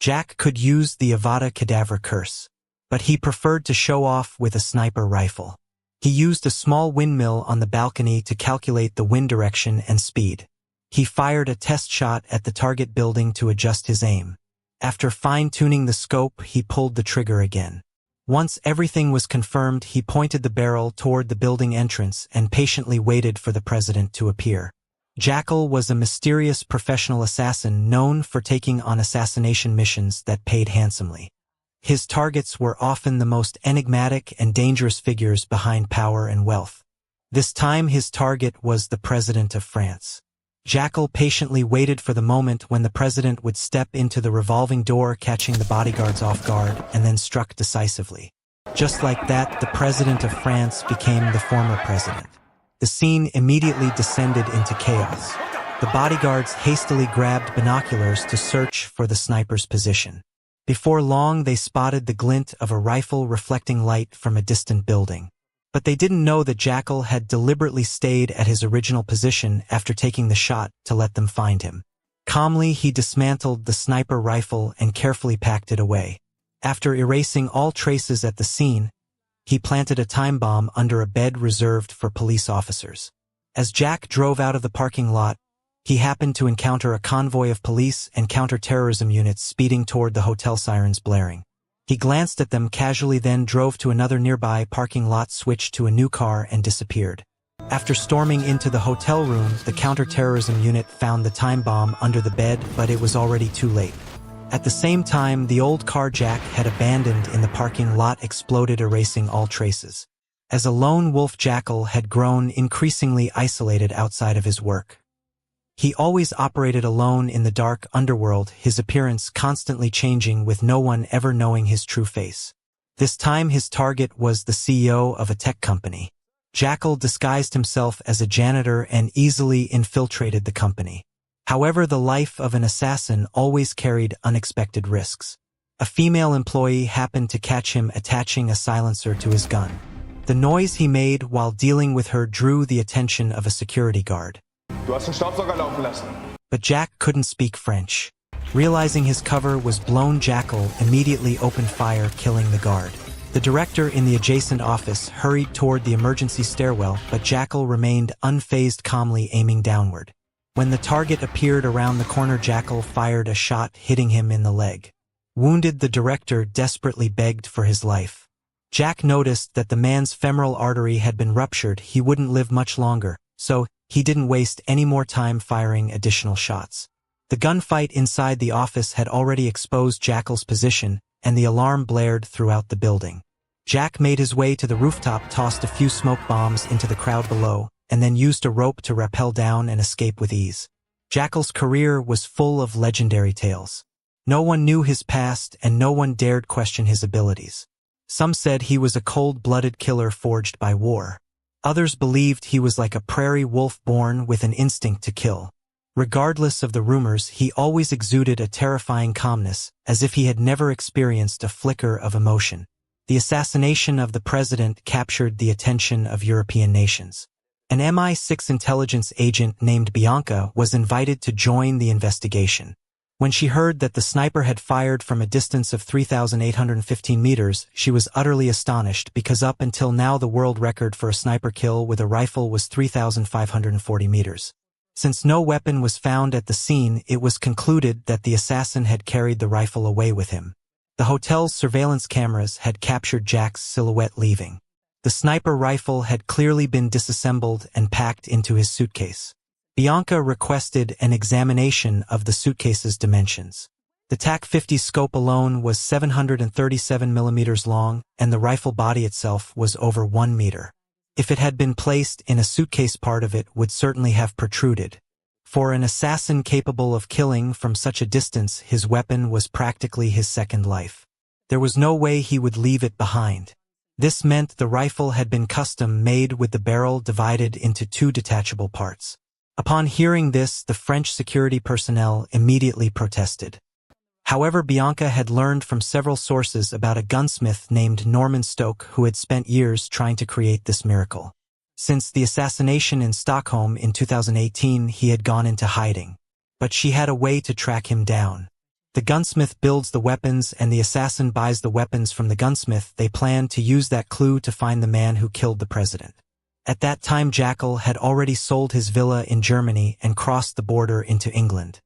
Jack could use the Avada Kedavra curse, but he preferred to show off with a sniper rifle. He used a small windmill on the balcony to calculate the wind direction and speed. He fired a test shot at the target building to adjust his aim. After fine-tuning the scope, he pulled the trigger again. Once everything was confirmed, he pointed the barrel toward the building entrance and patiently waited for the president to appear. Jackal was a mysterious professional assassin known for taking on assassination missions that paid handsomely. His targets were often the most enigmatic and dangerous figures behind power and wealth. This time his target was the President of France. Jackal patiently waited for the moment when the president would step into the revolving door, catching the bodyguards off guard, and then struck decisively. Just like that, the President of France became the former president. The scene immediately descended into chaos. The bodyguards hastily grabbed binoculars to search for the sniper's position. Before long, they spotted the glint of a rifle reflecting light from a distant building. But they didn't know that Jackal had deliberately stayed at his original position after taking the shot to let them find him. Calmly, he dismantled the sniper rifle and carefully packed it away. After erasing all traces at the scene, he planted a time bomb under a bed reserved for police officers. As Jack drove out of the parking lot, he happened to encounter a convoy of police and counter-terrorism units speeding toward the hotel, sirens blaring. He glanced at them casually, then drove to another nearby parking lot, switched to a new car, and disappeared. After storming into the hotel room, the counter-terrorism unit found the time bomb under the bed, but it was already too late. At the same time, the old car Jack had abandoned in the parking lot exploded, erasing all traces. As a lone wolf, Jackal had grown increasingly isolated outside of his work. He always operated alone in the dark underworld, his appearance constantly changing with no one ever knowing his true face. This time his target was the CEO of a tech company. Jackal disguised himself as a janitor and easily infiltrated the company. However, the life of an assassin always carried unexpected risks. A female employee happened to catch him attaching a silencer to his gun. The noise he made while dealing with her drew the attention of a security guard. Du hast den Staubsauger laufen lassen. But Jack couldn't speak French. Realizing his cover was blown, Jackal immediately opened fire, killing the guard. The director in the adjacent office hurried toward the emergency stairwell, but Jackal remained unfazed, calmly aiming downward. When the target appeared around the corner, Jackal fired a shot, hitting him in the leg. Wounded, the director desperately begged for his life. Jack noticed that the man's femoral artery had been ruptured. He wouldn't live much longer, so he didn't waste any more time firing additional shots. The gunfight inside the office had already exposed Jackal's position, and the alarm blared throughout the building. Jack made his way to the rooftop, tossed a few smoke bombs into the crowd below, and then used a rope to rappel down and escape with ease. Jackal's career was full of legendary tales. No one knew his past, and no one dared question his abilities. Some said he was a cold-blooded killer forged by war. Others believed he was like a prairie wolf born with an instinct to kill. Regardless of the rumors, he always exuded a terrifying calmness, as if he had never experienced a flicker of emotion. The assassination of the president captured the attention of European nations. An MI6 intelligence agent named Bianca was invited to join the investigation. When she heard that the sniper had fired from a distance of 3,815 meters, she was utterly astonished, because up until now the world record for a sniper kill with a rifle was 3,540 meters. Since no weapon was found at the scene, it was concluded that the assassin had carried the rifle away with him. The hotel's surveillance cameras had captured Jack's silhouette leaving. The sniper rifle had clearly been disassembled and packed into his suitcase. Bianca requested an examination of the suitcase's dimensions. The TAC-50 scope alone was 737 millimeters long, and the rifle body itself was over 1 meter. If it had been placed in a suitcase, part of it would certainly have protruded. For an assassin capable of killing from such a distance, his weapon was practically his second life. There was no way he would leave it behind. This meant the rifle had been custom-made, with the barrel divided into 2 detachable parts. Upon hearing this, the French security personnel immediately protested. However, Bianca had learned from several sources about a gunsmith named Norman Stoke who had spent years trying to create this miracle. Since the assassination in Stockholm in 2018, he had gone into hiding. But she had a way to track him down. The gunsmith builds the weapons and the assassin buys the weapons from the gunsmith. They plan to use that clue to find the man who killed the president. At that time, Jackal had already sold his villa in Germany and crossed the border into England.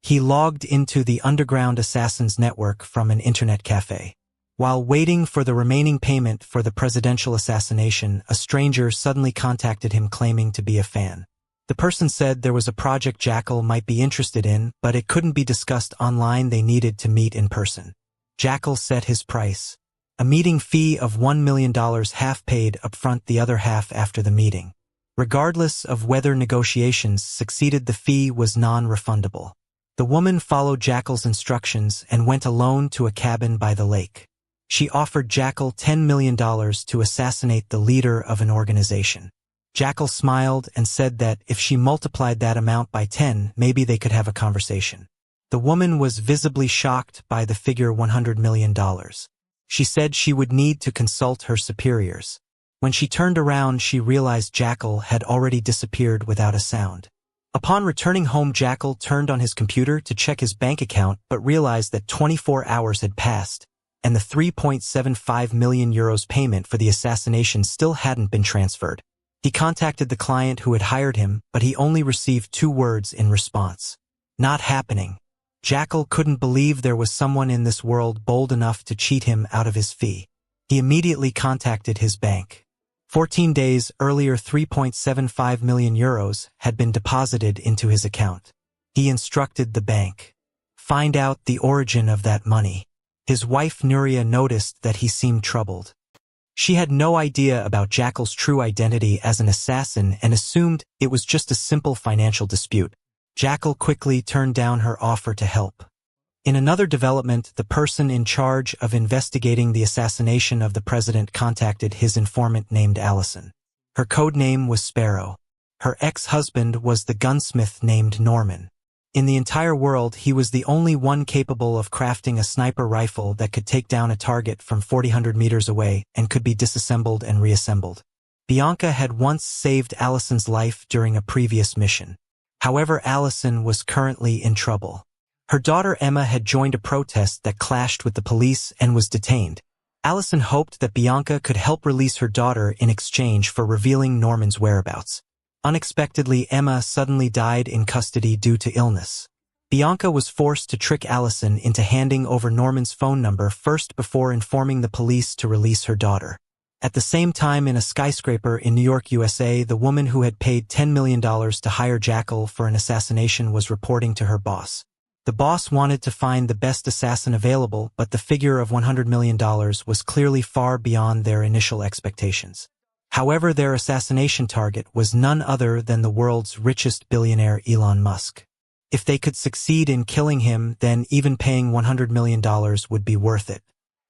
He logged into the underground assassins network from an internet cafe. While waiting for the remaining payment for the presidential assassination, a stranger suddenly contacted him claiming to be a fan. The person said there was a project Jackal might be interested in, but it couldn't be discussed online. They needed to meet in person. Jackal set his price. A meeting fee of $1 million, half paid upfront, the other half after the meeting. Regardless of whether negotiations succeeded, the fee was non-refundable. The woman followed Jackal's instructions and went alone to a cabin by the lake. She offered Jackal $10 million to assassinate the leader of an organization. Jackal smiled and said that if she multiplied that amount by 10, maybe they could have a conversation. The woman was visibly shocked by the figure $100 million. She said she would need to consult her superiors. When she turned around, she realized Jackal had already disappeared without a sound. Upon returning home, Jackal turned on his computer to check his bank account but realized that 24 hours had passed, and the €3.75 million payment for the assassination still hadn't been transferred. He contacted the client who had hired him, but he only received 2 words in response. Not happening. Jackal couldn't believe there was someone in this world bold enough to cheat him out of his fee. He immediately contacted his bank. 14 days earlier, €3.75 million had been deposited into his account. He instructed the bank. Find out the origin of that money. His wife Nuria noticed that he seemed troubled. She had no idea about Jackal's true identity as an assassin and assumed it was just a simple financial dispute. Jackal quickly turned down her offer to help. In another development, the person in charge of investigating the assassination of the president contacted his informant named Allison. Her code name was Sparrow. Her ex-husband was the gunsmith named Norman. In the entire world, he was the only one capable of crafting a sniper rifle that could take down a target from 400 meters away and could be disassembled and reassembled. Bianca had once saved Allison's life during a previous mission. However, Allison was currently in trouble. Her daughter Emma had joined a protest that clashed with the police and was detained. Allison hoped that Bianca could help release her daughter in exchange for revealing Norman's whereabouts. Unexpectedly, Emma suddenly died in custody due to illness. Bianca was forced to trick Allison into handing over Norman's phone number first before informing the police to release her daughter. At the same time, in a skyscraper in New York, USA, the woman who had paid $10 million to hire Jackal for an assassination was reporting to her boss. The boss wanted to find the best assassin available, but the figure of $100 million was clearly far beyond their initial expectations. However, their assassination target was none other than the world's richest billionaire, Elon Musk. If they could succeed in killing him, then even paying $100 million would be worth it.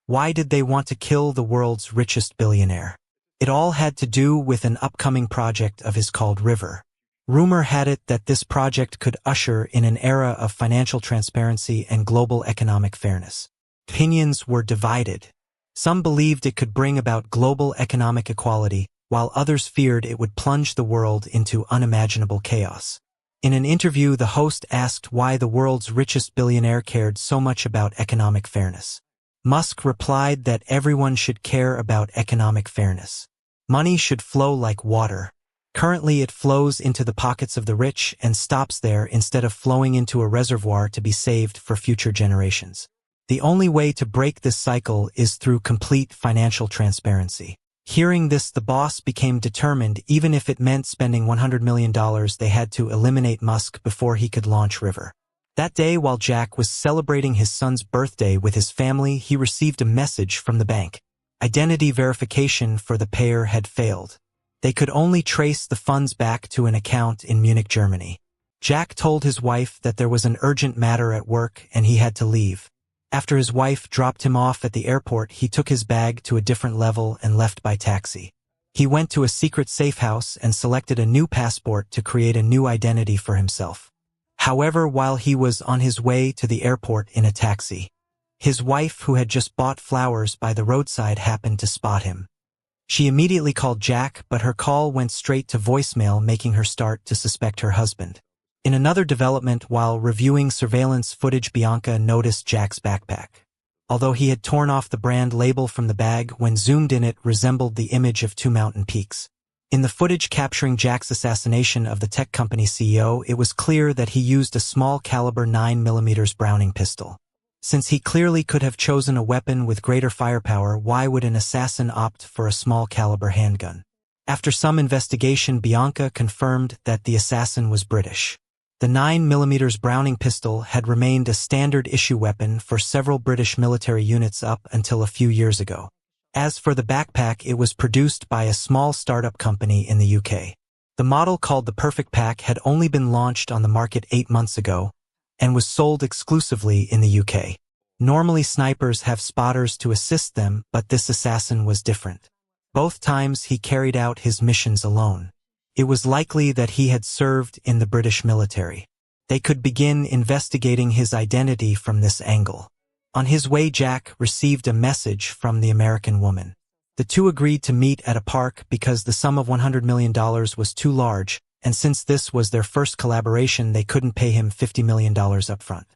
Why did they want to kill the world's richest billionaire? It all had to do with an upcoming project of his called River. Rumor had it that this project could usher in an era of financial transparency and global economic fairness. Opinions were divided. Some believed it could bring about global economic equality, while others feared it would plunge the world into unimaginable chaos. In an interview, the host asked why the world's richest billionaire cared so much about economic fairness. Musk replied that everyone should care about economic fairness. Money should flow like water. Currently, it flows into the pockets of the rich and stops there instead of flowing into a reservoir to be saved for future generations. The only way to break this cycle is through complete financial transparency. Hearing this, the boss became determined. Even if it meant spending $100 million, they had to eliminate Musk before he could launch River. That day, while Jack was celebrating his son's birthday with his family, he received a message from the bank. Identity verification for the payer had failed. They could only trace the funds back to an account in Munich, Germany. Jack told his wife that there was an urgent matter at work and he had to leave. After his wife dropped him off at the airport, he took his bag to a different level and left by taxi. He went to a secret safe house and selected a new passport to create a new identity for himself. However, while he was on his way to the airport in a taxi, his wife, who had just bought flowers by the roadside, happened to spot him. She immediately called Jack, but her call went straight to voicemail, making her start to suspect her husband. In another development, while reviewing surveillance footage, Bianca noticed Jack's backpack. Although he had torn off the brand label from the bag, when zoomed in it resembled the image of two mountain peaks. In the footage capturing Jack's assassination of the tech company CEO, it was clear that he used a small caliber 9mm Browning pistol. Since he clearly could have chosen a weapon with greater firepower, why would an assassin opt for a small caliber handgun? After some investigation, Bianca confirmed that the assassin was British. The 9mm Browning pistol had remained a standard-issue weapon for several British military units up until a few years ago. As for the backpack, it was produced by a small startup company in the UK. The model, called the Perfect Pack, had only been launched on the market 8 months ago and was sold exclusively in the UK. Normally snipers have spotters to assist them, but this assassin was different. Both times he carried out his missions alone. It was likely that he had served in the British military. They could begin investigating his identity from this angle. On his way, Jack received a message from the American woman. The two agreed to meet at a park because the sum of $100 million was too large, and since this was their first collaboration, they couldn't pay him $50 million up front.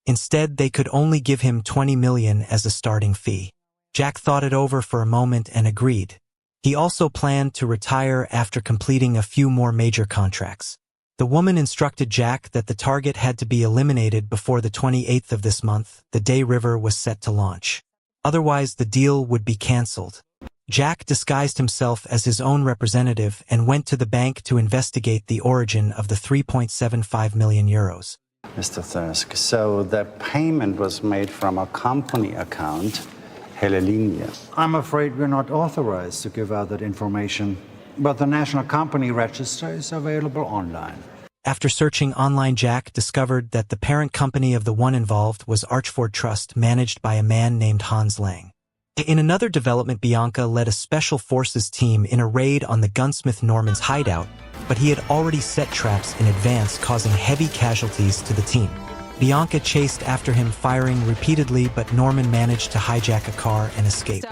Instead, they could only give him $20 million as a starting fee. Jack thought it over for a moment and agreed. He also planned to retire after completing a few more major contracts. The woman instructed Jack that the target had to be eliminated before the 28th of this month, the day River was set to launch. Otherwise, the deal would be cancelled. Jack disguised himself as his own representative and went to the bank to investigate the origin of the €3.75 million. Mr. Thirsk, so the payment was made from a company account, Helelinia. I'm afraid we're not authorized to give out that information, but the National Company Register is available online. After searching online, Jack discovered that the parent company of the one involved was Archford Trust, managed by a man named Hans Lang. In another development, Bianca led a special forces team in a raid on the gunsmith Norman's hideout, but he had already set traps in advance, causing heavy casualties to the team. Bianca chased after him, firing repeatedly, but Norman managed to hijack a car and escape.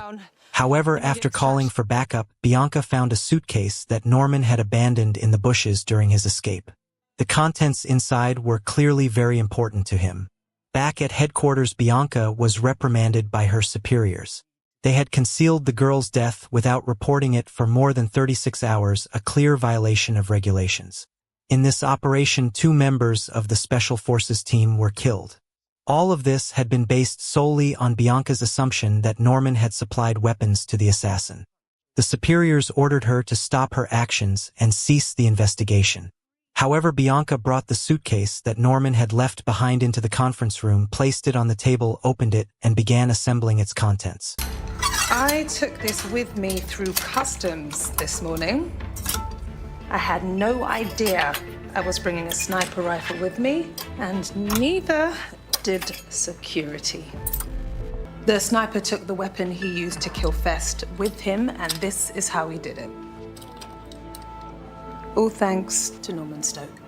However, after calling for backup, Bianca found a suitcase that Norman had abandoned in the bushes during his escape. The contents inside were clearly very important to him. Back at headquarters, Bianca was reprimanded by her superiors. They had concealed the girl's death without reporting it for more than 36 hours, a clear violation of regulations. In this operation, 2 members of the Special Forces team were killed. All of this had been based solely on Bianca's assumption that Norman had supplied weapons to the assassin. The superiors ordered her to stop her actions and cease the investigation. However, Bianca brought the suitcase that Norman had left behind into the conference room, placed it on the table, opened it, and began assembling its contents. I took this with me through customs this morning. I had no idea I was bringing a sniper rifle with me, and neither did security. The sniper took the weapon he used to kill Fest with him, and this is how he did it. All thanks to Norman Stoke.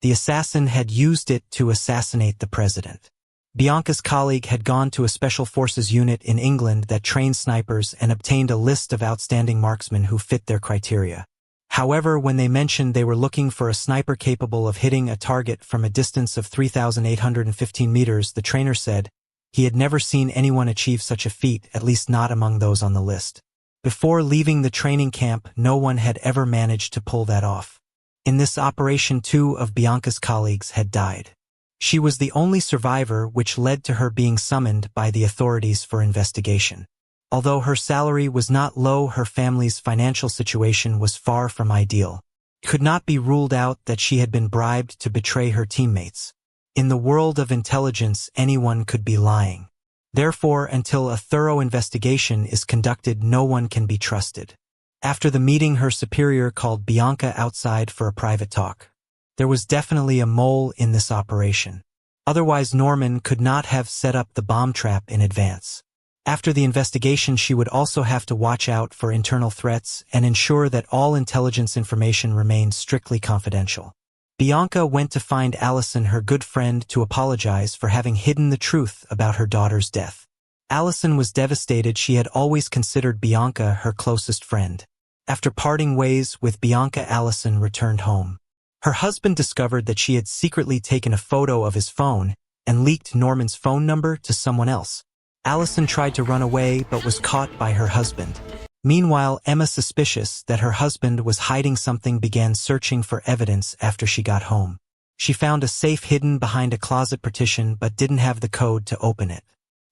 The assassin had used it to assassinate the president. Bianca's colleague had gone to a special forces unit in England that trained snipers and obtained a list of outstanding marksmen who fit their criteria. However, when they mentioned they were looking for a sniper capable of hitting a target from a distance of 3,815 meters, the trainer said he had never seen anyone achieve such a feat, at least not among those on the list. Before leaving the training camp, no one had ever managed to pull that off. In this operation, 2 of Bianca's colleagues had died. She was the only survivor, which led to her being summoned by the authorities for investigation. Although her salary was not low, her family's financial situation was far from ideal. It could not be ruled out that she had been bribed to betray her teammates. In the world of intelligence, anyone could be lying. Therefore, until a thorough investigation is conducted, no one can be trusted. After the meeting, her superior called Bianca outside for a private talk. There was definitely a mole in this operation. Otherwise, Norman could not have set up the bomb trap in advance. After the investigation, she would also have to watch out for internal threats and ensure that all intelligence information remained strictly confidential. Bianca went to find Allison, her good friend, to apologize for having hidden the truth about her daughter's death. Allison was devastated. She had always considered Bianca her closest friend. After parting ways with Bianca, Allison returned home. Her husband discovered that she had secretly taken a photo of his phone and leaked Norman's phone number to someone else. Allison tried to run away but was caught by her husband. Meanwhile, Emma, suspicious that her husband was hiding something, began searching for evidence after she got home. She found a safe hidden behind a closet partition but didn't have the code to open it.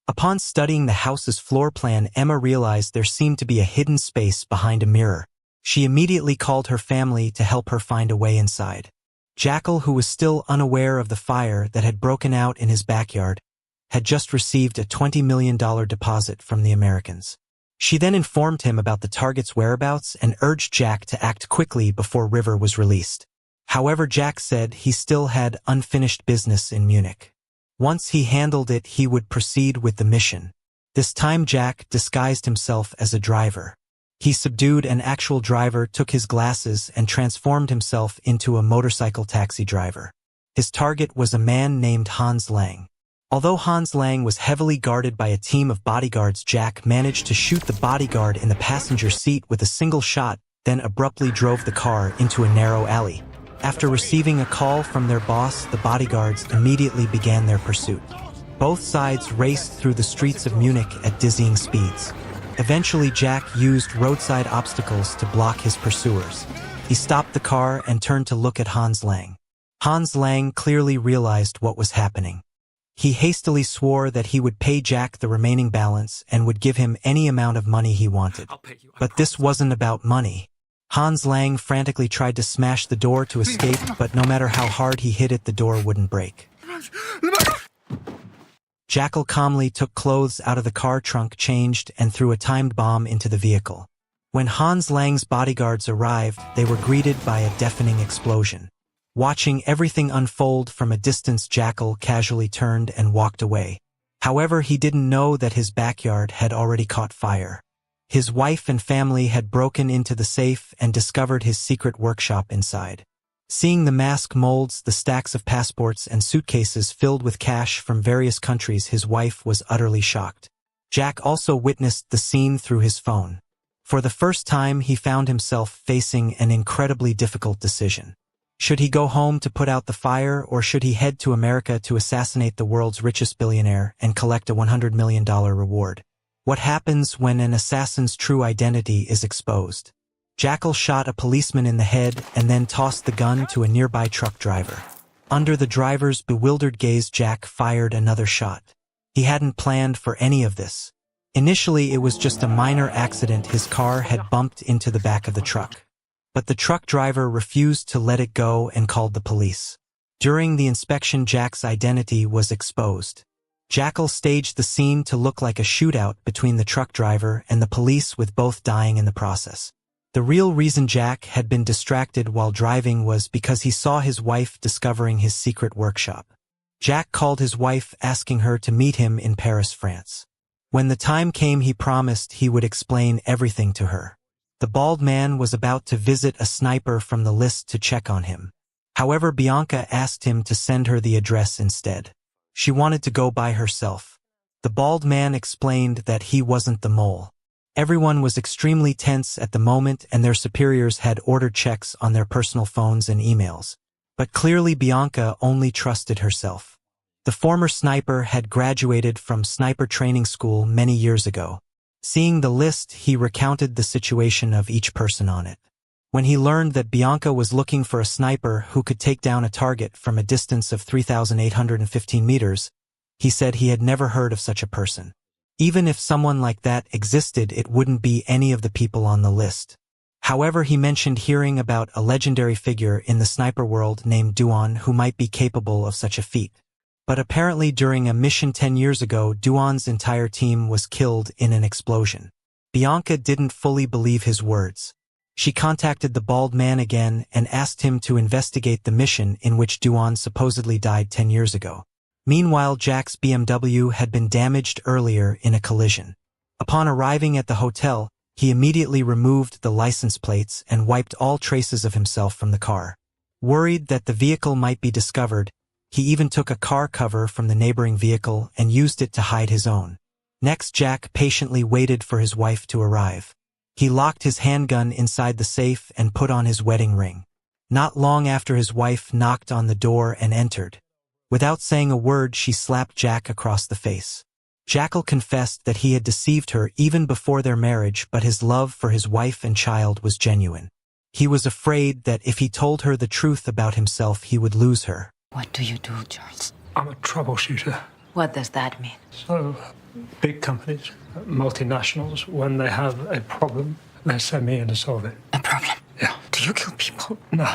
Upon studying the house's floor plan, Emma realized there seemed to be a hidden space behind a mirror. She immediately called her family to help her find a way inside. Jackal, who was still unaware of the fire that had broken out in his backyard, had just received a $20 million deposit from the Americans. She then informed him about the target's whereabouts and urged Jack to act quickly before River was released. However, Jack said he still had unfinished business in Munich. Once he handled it, he would proceed with the mission. This time Jack disguised himself as a driver. He subdued an actual driver, took his glasses, and transformed himself into a motorcycle taxi driver. His target was a man named Hans Lang. Although Hans Lang was heavily guarded by a team of bodyguards, Jack managed to shoot the bodyguard in the passenger seat with a single shot, then abruptly drove the car into a narrow alley. After receiving a call from their boss, the bodyguards immediately began their pursuit. Both sides raced through the streets of Munich at dizzying speeds. Eventually, Jack used roadside obstacles to block his pursuers. He stopped the car and turned to look at Hans Lang. Hans Lang clearly realized what was happening. He hastily swore that he would pay Jack the remaining balance and would give him any amount of money he wanted. But this wasn't about money. Hans Lang frantically tried to smash the door to escape, but no matter how hard he hit it, the door wouldn't break. Jackal calmly took clothes out of the car trunk, changed, and threw a timed bomb into the vehicle. When Hans Lang's bodyguards arrived, they were greeted by a deafening explosion. Watching everything unfold from a distance, Jackal casually turned and walked away. However, he didn't know that his backyard had already caught fire. His wife and family had broken into the safe and discovered his secret workshop inside. Seeing the mask molds, the stacks of passports and suitcases filled with cash from various countries, his wife was utterly shocked. Jack also witnessed the scene through his phone. For the first time, he found himself facing an incredibly difficult decision. Should he go home to put out the fire, or should he head to America to assassinate the world's richest billionaire and collect a $100 million reward? What happens when an assassin's true identity is exposed? Jackal shot a policeman in the head and then tossed the gun to a nearby truck driver. Under the driver's bewildered gaze, Jack fired another shot. He hadn't planned for any of this. Initially, it was just a minor accident. His car had bumped into the back of the truck. But the truck driver refused to let it go and called the police. During the inspection, Jack's identity was exposed. Jackal staged the scene to look like a shootout between the truck driver and the police, with both dying in the process. The real reason Jack had been distracted while driving was because he saw his wife discovering his secret workshop. Jack called his wife, asking her to meet him in Paris, France. When the time came, he promised he would explain everything to her. The bald man was about to visit a sniper from the list to check on him. However, Bianca asked him to send her the address instead. She wanted to go by herself. The bald man explained that he wasn't the mole. Everyone was extremely tense at the moment, and their superiors had ordered checks on their personal phones and emails. But clearly Bianca only trusted herself. The former sniper had graduated from sniper training school many years ago. Seeing the list, he recounted the situation of each person on it. When he learned that Bianca was looking for a sniper who could take down a target from a distance of 3,815 meters, he said he had never heard of such a person. Even if someone like that existed, it wouldn't be any of the people on the list. However, he mentioned hearing about a legendary figure in the sniper world named Duan who might be capable of such a feat. But apparently during a mission 10 years ago, Duan's entire team was killed in an explosion. Bianca didn't fully believe his words. She contacted the bald man again and asked him to investigate the mission in which Duan supposedly died 10 years ago. Meanwhile, Jack's BMW had been damaged earlier in a collision. Upon arriving at the hotel, he immediately removed the license plates and wiped all traces of himself from the car. Worried that the vehicle might be discovered, he even took a car cover from the neighboring vehicle and used it to hide his own. Next, Jack patiently waited for his wife to arrive. He locked his handgun inside the safe and put on his wedding ring. Not long after his wife knocked on the door and entered. Without saying a word, she slapped Jack across the face. Jackal confessed that he had deceived her even before their marriage, but his love for his wife and child was genuine. He was afraid that if he told her the truth about himself, he would lose her. What do you do, Charles? I'm a troubleshooter. What does that mean? So, big companies, multinationals, when they have a problem, they send me in to solve it. A problem? Yeah. Do you kill people? No,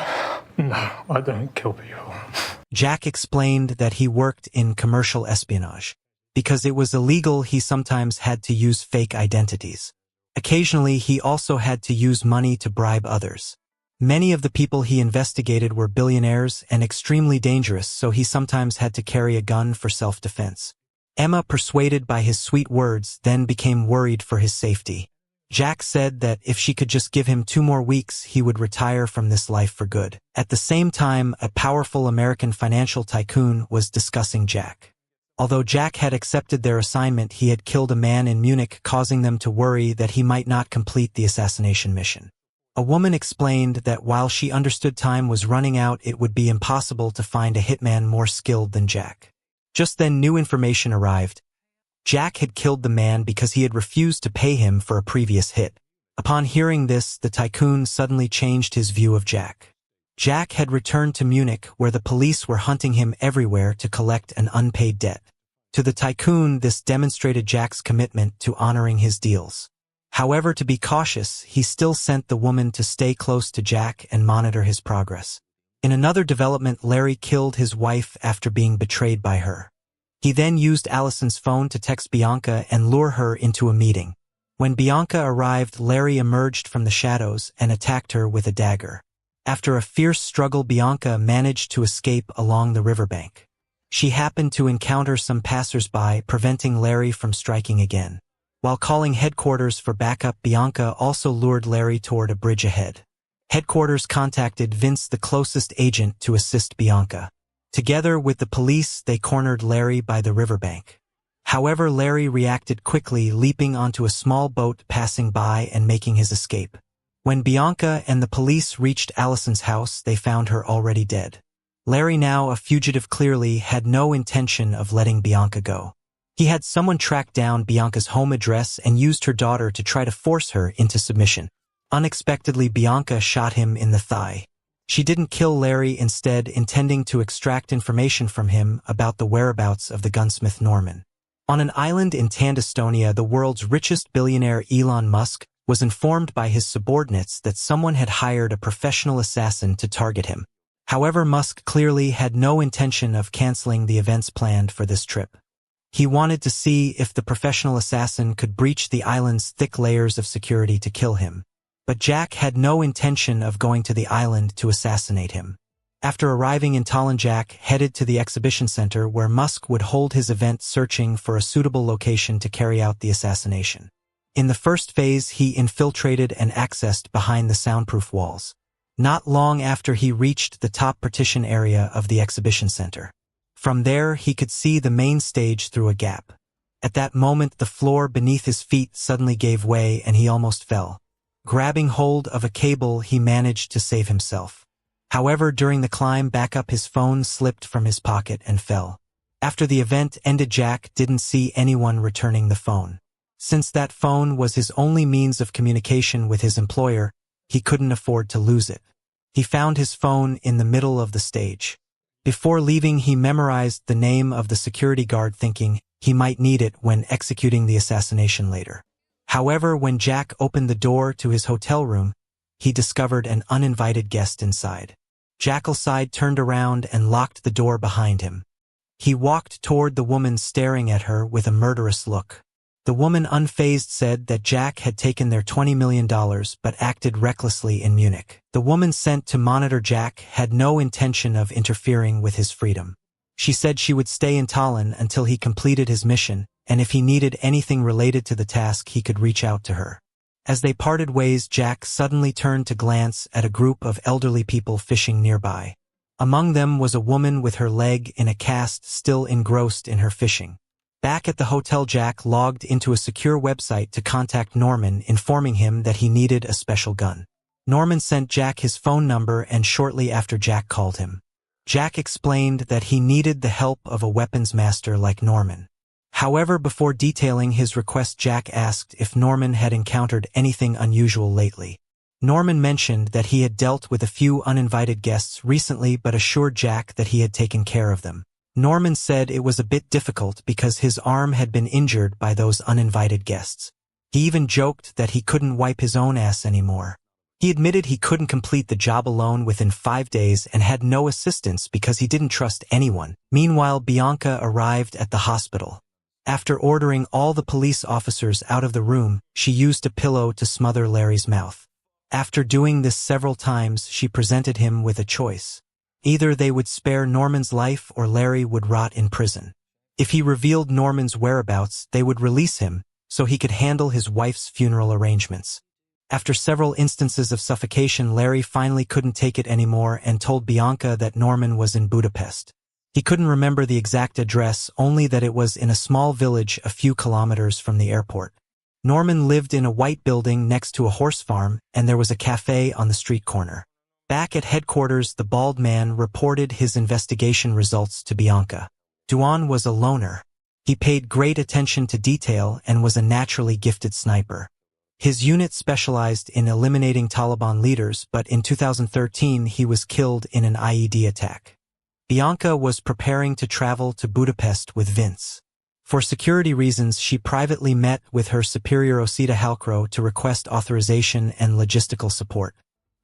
I don't kill people. Jack explained that he worked in commercial espionage. Because it was illegal, he sometimes had to use fake identities. Occasionally, he also had to use money to bribe others. Many of the people he investigated were billionaires and extremely dangerous, so he sometimes had to carry a gun for self-defense. Emma, persuaded by his sweet words, then became worried for his safety. Jack said that if she could just give him 2 more weeks, he would retire from this life for good. At the same time, a powerful American financial tycoon was discussing Jack. Although Jack had accepted their assignment, he had killed a man in Munich, causing them to worry that he might not complete the assassination mission. A woman explained that while she understood time was running out, it would be impossible to find a hitman more skilled than Jack. Just then, new information arrived. Jack had killed the man because he had refused to pay him for a previous hit. Upon hearing this, the tycoon suddenly changed his view of Jack. Jack had returned to Munich, where the police were hunting him everywhere to collect an unpaid debt. To the tycoon, this demonstrated Jack's commitment to honoring his deals. However, to be cautious, he still sent the woman to stay close to Jack and monitor his progress. In another development, Larry killed his wife after being betrayed by her. He then used Allison's phone to text Bianca and lure her into a meeting. When Bianca arrived, Larry emerged from the shadows and attacked her with a dagger. After a fierce struggle, Bianca managed to escape along the riverbank. She happened to encounter some passers-by, preventing Larry from striking again. While calling headquarters for backup, Bianca also lured Larry toward a bridge ahead. Headquarters contacted Vince, the closest agent, to assist Bianca. Together with the police, they cornered Larry by the riverbank. However, Larry reacted quickly, leaping onto a small boat passing by and making his escape. When Bianca and the police reached Allison's house, they found her already dead. Larry, now a fugitive, clearly had no intention of letting Bianca go. He had someone track down Bianca's home address and used her daughter to try to force her into submission. Unexpectedly, Bianca shot him in the thigh. She didn't kill Larry, instead intending to extract information from him about the whereabouts of the gunsmith Norman. On an island in Tandestonia, the world's richest billionaire Elon Musk was informed by his subordinates that someone had hired a professional assassin to target him. However, Musk clearly had no intention of canceling the events planned for this trip. He wanted to see if the professional assassin could breach the island's thick layers of security to kill him. But Jack had no intention of going to the island to assassinate him. After arriving in Tallinn, Jack headed to the exhibition center where Musk would hold his event, searching for a suitable location to carry out the assassination. In the first phase, he infiltrated and accessed behind the soundproof walls. Not long after, he reached the top partition area of the exhibition center. From there, he could see the main stage through a gap. At that moment, the floor beneath his feet suddenly gave way and he almost fell. Grabbing hold of a cable, he managed to save himself. However, during the climb back up, his phone slipped from his pocket and fell. After the event ended, Jack didn't see anyone returning the phone. Since that phone was his only means of communication with his employer, he couldn't afford to lose it. He found his phone in the middle of the stage. Before leaving, he memorized the name of the security guard, thinking he might need it when executing the assassination later. However, when Jack opened the door to his hotel room, he discovered an uninvited guest inside. Jackal turned around and locked the door behind him. He walked toward the woman, staring at her with a murderous look. The woman, unfazed, said that Jack had taken their $20 million but acted recklessly in Munich. The woman sent to monitor Jack had no intention of interfering with his freedom. She said she would stay in Tallinn until he completed his mission, and if he needed anything related to the task, he could reach out to her. As they parted ways, Jack suddenly turned to glance at a group of elderly people fishing nearby. Among them was a woman with her leg in a cast, still engrossed in her fishing. Back at the hotel, Jack logged into a secure website to contact Norman, informing him that he needed a special gun. Norman sent Jack his phone number, and shortly after Jack called him, Jack explained that he needed the help of a weapons master like Norman. However, before detailing his request, Jack asked if Norman had encountered anything unusual lately. Norman mentioned that he had dealt with a few uninvited guests recently, but assured Jack that he had taken care of them. Norman said it was a bit difficult because his arm had been injured by those uninvited guests. He even joked that he couldn't wipe his own ass anymore. He admitted he couldn't complete the job alone within 5 days and had no assistance because he didn't trust anyone. Meanwhile, Bianca arrived at the hospital. After ordering all the police officers out of the room, she used a pillow to smother Larry's mouth. After doing this several times, she presented him with a choice. Either they would spare Norman's life or Larry would rot in prison. If he revealed Norman's whereabouts, they would release him so he could handle his wife's funeral arrangements. After several instances of suffocation, Larry finally couldn't take it anymore and told Bianca that Norman was in Budapest. He couldn't remember the exact address, only that it was in a small village a few kilometers from the airport. Norman lived in a white building next to a horse farm, and there was a cafe on the street corner. Back at headquarters, the bald man reported his investigation results to Bianca. Duan was a loner. He paid great attention to detail and was a naturally gifted sniper. His unit specialized in eliminating Taliban leaders, but in 2013 he was killed in an IED attack. Bianca was preparing to travel to Budapest with Vince. For security reasons, she privately met with her superior Osita Halcro to request authorization and logistical support.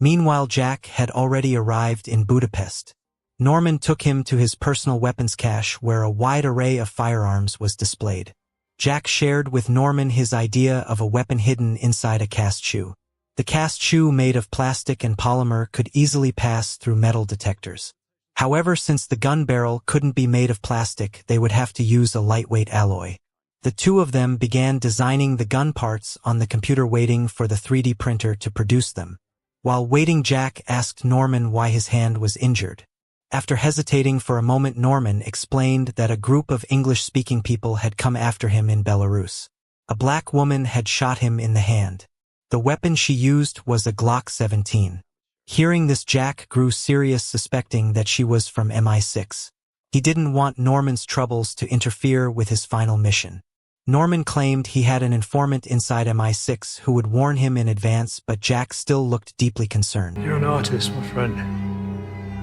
Meanwhile, Jack had already arrived in Budapest. Norman took him to his personal weapons cache where a wide array of firearms was displayed. Jack shared with Norman his idea of a weapon hidden inside a cast shoe. The cast shoe, made of plastic and polymer, could easily pass through metal detectors. However, since the gun barrel couldn't be made of plastic, they would have to use a lightweight alloy. The two of them began designing the gun parts on the computer, waiting for the 3D printer to produce them. While waiting, Jack asked Norman why his hand was injured. After hesitating for a moment, Norman explained that a group of English-speaking people had come after him in Belarus. A black woman had shot him in the hand. The weapon she used was a Glock 17. Hearing this, Jack grew serious, suspecting that she was from MI6. He didn't want Norman's troubles to interfere with his final mission. Norman claimed he had an informant inside MI6 who would warn him in advance, but Jack still looked deeply concerned. You're an artist, my friend,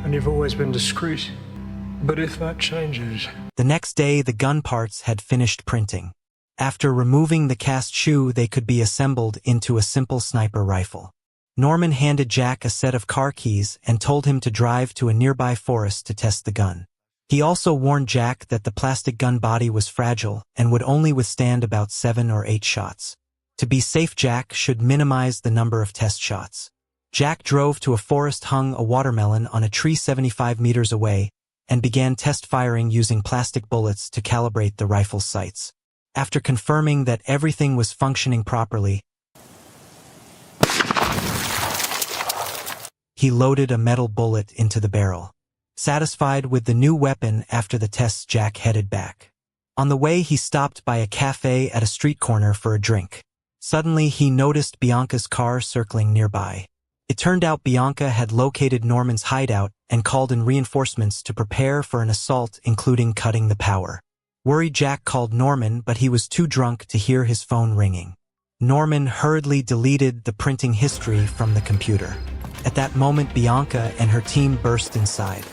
and you've always been discreet. But if that changes... The next day, the gun parts had finished printing. After removing the cast shoe, they could be assembled into a simple sniper rifle. Norman handed Jack a set of car keys and told him to drive to a nearby forest to test the gun. He also warned Jack that the plastic gun body was fragile and would only withstand about 7 or 8 shots. To be safe, Jack should minimize the number of test shots. Jack drove to a forest, hung a watermelon on a tree 75 meters away, and began test firing using plastic bullets to calibrate the rifle's sights. After confirming that everything was functioning properly, he loaded a metal bullet into the barrel. Satisfied with the new weapon after the tests, Jack headed back. On the way, he stopped by a cafe at a street corner for a drink. Suddenly, he noticed Bianca's car circling nearby. It turned out Bianca had located Norman's hideout and called in reinforcements to prepare for an assault, including cutting the power. Worried, Jack called Norman, but he was too drunk to hear his phone ringing. Norman hurriedly deleted the printing history from the computer. At that moment, Bianca and her team burst inside.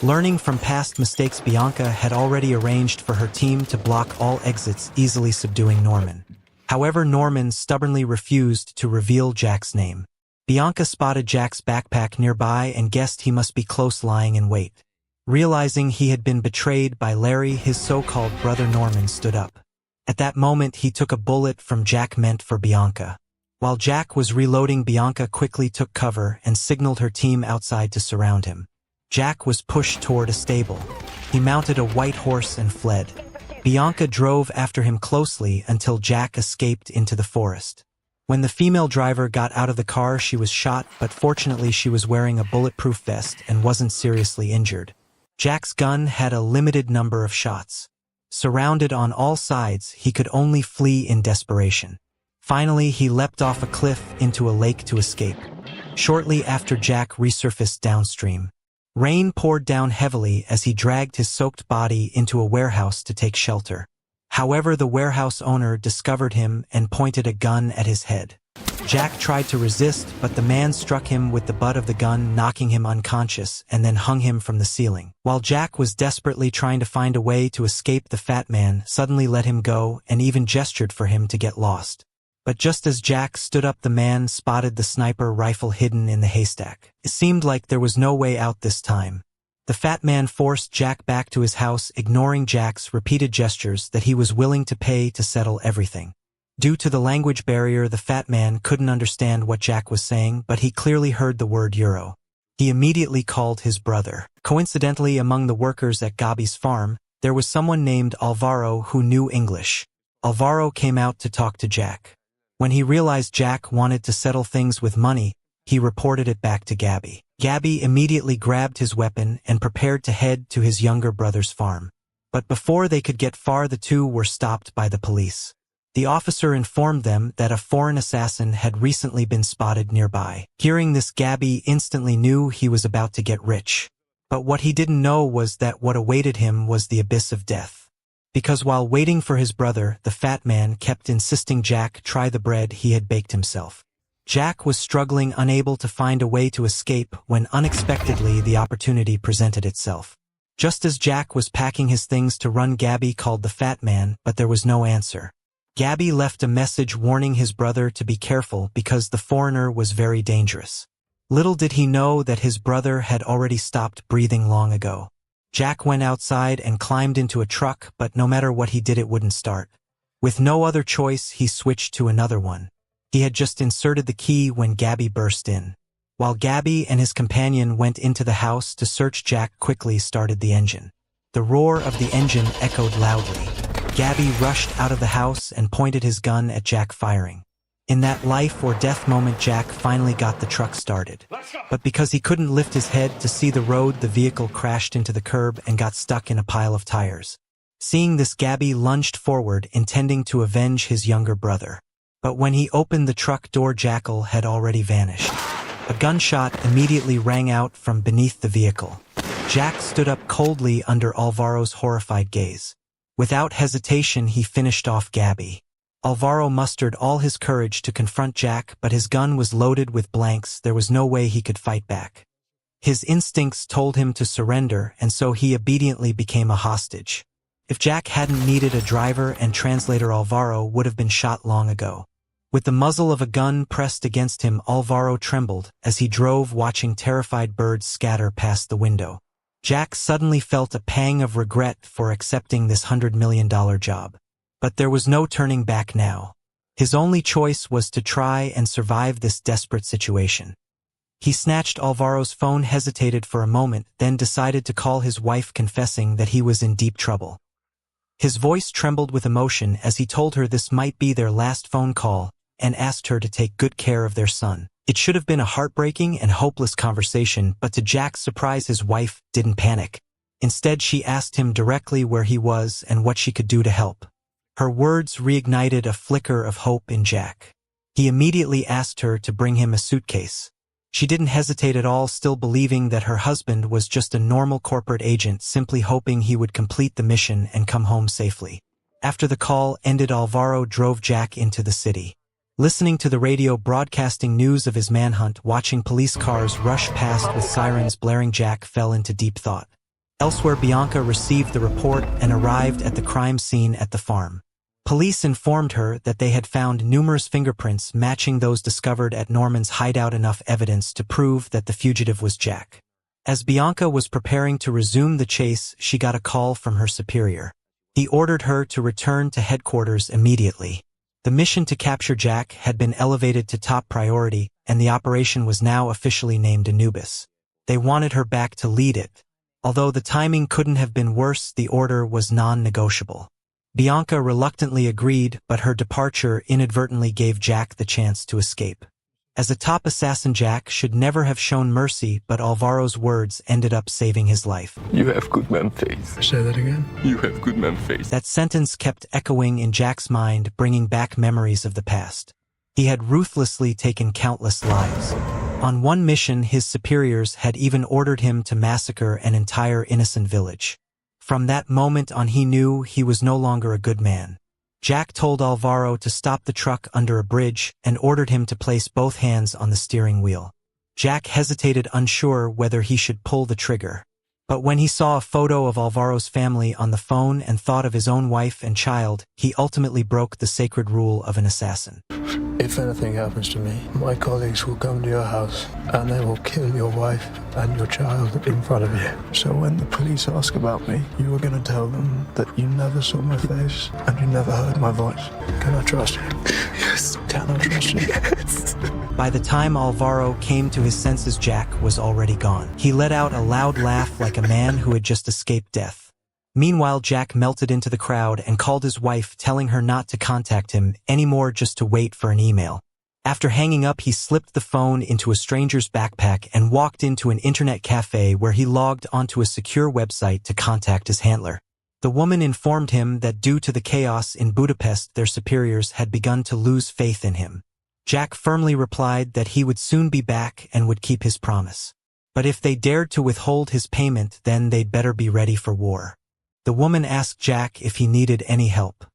Learning from past mistakes, Bianca had already arranged for her team to block all exits, easily subduing Norman. However, Norman stubbornly refused to reveal Jack's name. Bianca spotted Jack's backpack nearby and guessed he must be close, lying in wait. Realizing he had been betrayed by Larry, his so-called brother, Norman stood up. At that moment, he took a bullet from Jack meant for Bianca. While Jack was reloading, Bianca quickly took cover and signaled her team outside to surround him. Jack was pushed toward a stable. He mounted a white horse and fled. Bianca drove after him closely until Jack escaped into the forest. When the female driver got out of the car, she was shot, but fortunately she was wearing a bulletproof vest and wasn't seriously injured. Jack's gun had a limited number of shots. Surrounded on all sides, he could only flee in desperation. Finally, he leapt off a cliff into a lake to escape. Shortly after Jack resurfaced downstream, rain poured down heavily as he dragged his soaked body into a warehouse to take shelter. However, the warehouse owner discovered him and pointed a gun at his head. Jack tried to resist, but the man struck him with the butt of the gun, knocking him unconscious, and then hung him from the ceiling. While Jack was desperately trying to find a way to escape, the fat man suddenly let him go and even gestured for him to get lost. But just as Jack stood up, the man spotted the sniper rifle hidden in the haystack. It seemed like there was no way out this time. The fat man forced Jack back to his house, ignoring Jack's repeated gestures that he was willing to pay to settle everything. Due to the language barrier, the fat man couldn't understand what Jack was saying, but he clearly heard the word euro. He immediately called his brother. Coincidentally, among the workers at Gabi's farm, there was someone named Alvaro who knew English. Alvaro came out to talk to Jack. When he realized Jack wanted to settle things with money, he reported it back to Gabi. Gabi immediately grabbed his weapon and prepared to head to his younger brother's farm. But before they could get far, the two were stopped by the police. The officer informed them that a foreign assassin had recently been spotted nearby. Hearing this, Gabi instantly knew he was about to get rich. But what he didn't know was that what awaited him was the abyss of death. Because while waiting for his brother, the fat man kept insisting Jack try the bread he had baked himself. Jack was struggling, unable to find a way to escape, when unexpectedly the opportunity presented itself. Just as Jack was packing his things to run, Gabi called the fat man, but there was no answer. Gabi left a message warning his brother to be careful because the foreigner was very dangerous. Little did he know that his brother had already stopped breathing long ago. Jack went outside and climbed into a truck, but no matter what he did, it wouldn't start. With no other choice, he switched to another one. He had just inserted the key when Gabi burst in. While Gabi and his companion went into the house to search, Jack quickly started the engine. The roar of the engine echoed loudly. Gabi rushed out of the house and pointed his gun at Jack, firing. In that life or death moment, Jack finally got the truck started. But because he couldn't lift his head to see the road, the vehicle crashed into the curb and got stuck in a pile of tires. Seeing this, Gabi lunged forward, intending to avenge his younger brother. But when he opened the truck door, Jackal had already vanished. A gunshot immediately rang out from beneath the vehicle. Jack stood up coldly under Alvaro's horrified gaze. Without hesitation, he finished off Gabi. Alvaro mustered all his courage to confront Jack, but his gun was loaded with blanks. There was no way he could fight back. His instincts told him to surrender, and so he obediently became a hostage. If Jack hadn't needed a driver and translator, Alvaro would have been shot long ago. With the muzzle of a gun pressed against him, Alvaro trembled as he drove, watching terrified birds scatter past the window. Jack suddenly felt a pang of regret for accepting this $100 million job. But there was no turning back now. His only choice was to try and survive this desperate situation. He snatched Alvaro's phone, hesitated for a moment, then decided to call his wife, confessing that he was in deep trouble. His voice trembled with emotion as he told her this might be their last phone call and asked her to take good care of their son. It should have been a heartbreaking and hopeless conversation, but to Jack's surprise, his wife didn't panic. Instead, she asked him directly where he was and what she could do to help. Her words reignited a flicker of hope in Jack. He immediately asked her to bring him a suitcase. She didn't hesitate at all, still believing that her husband was just a normal corporate agent, simply hoping he would complete the mission and come home safely. After the call ended, Alvaro drove Jack into the city. Listening to the radio broadcasting news of his manhunt, watching police cars rush past with sirens blaring, Jack fell into deep thought. Elsewhere, Bianca received the report and arrived at the crime scene at the farm. Police informed her that they had found numerous fingerprints matching those discovered at Norman's hideout, enough evidence to prove that the fugitive was Jack. As Bianca was preparing to resume the chase, she got a call from her superior. He ordered her to return to headquarters immediately. The mission to capture Jack had been elevated to top priority, and the operation was now officially named Anubis. They wanted her back to lead it. Although the timing couldn't have been worse, the order was non-negotiable. Bianca reluctantly agreed, but her departure inadvertently gave Jack the chance to escape. As a top assassin, Jack should never have shown mercy, but Alvaro's words ended up saving his life. You have good man face. Say that again. You have good man face. That sentence kept echoing in Jack's mind, bringing back memories of the past. He had ruthlessly taken countless lives. On one mission, his superiors had even ordered him to massacre an entire innocent village. From that moment on, he knew he was no longer a good man. Jack told Alvaro to stop the truck under a bridge and ordered him to place both hands on the steering wheel. Jack hesitated, unsure whether he should pull the trigger. But when he saw a photo of Alvaro's family on the phone and thought of his own wife and child, he ultimately broke the sacred rule of an assassin. If anything happens to me, my colleagues will come to your house and they will kill your wife and your child in front of you. So when the police ask about me, you are going to tell them that you never saw my face and you never heard my voice. Can I trust you? Yes. Can I trust you? Yes. By the time Alvaro came to his senses, Jack was already gone. He let out a loud laugh like a man who had just escaped death. Meanwhile, Jack melted into the crowd and called his wife, telling her not to contact him anymore, just to wait for an email. After hanging up, he slipped the phone into a stranger's backpack and walked into an internet cafe where he logged onto a secure website to contact his handler. The woman informed him that due to the chaos in Budapest, their superiors had begun to lose faith in him. Jack firmly replied that he would soon be back and would keep his promise. But if they dared to withhold his payment, then they'd better be ready for war. The woman asked Jack if he needed any help.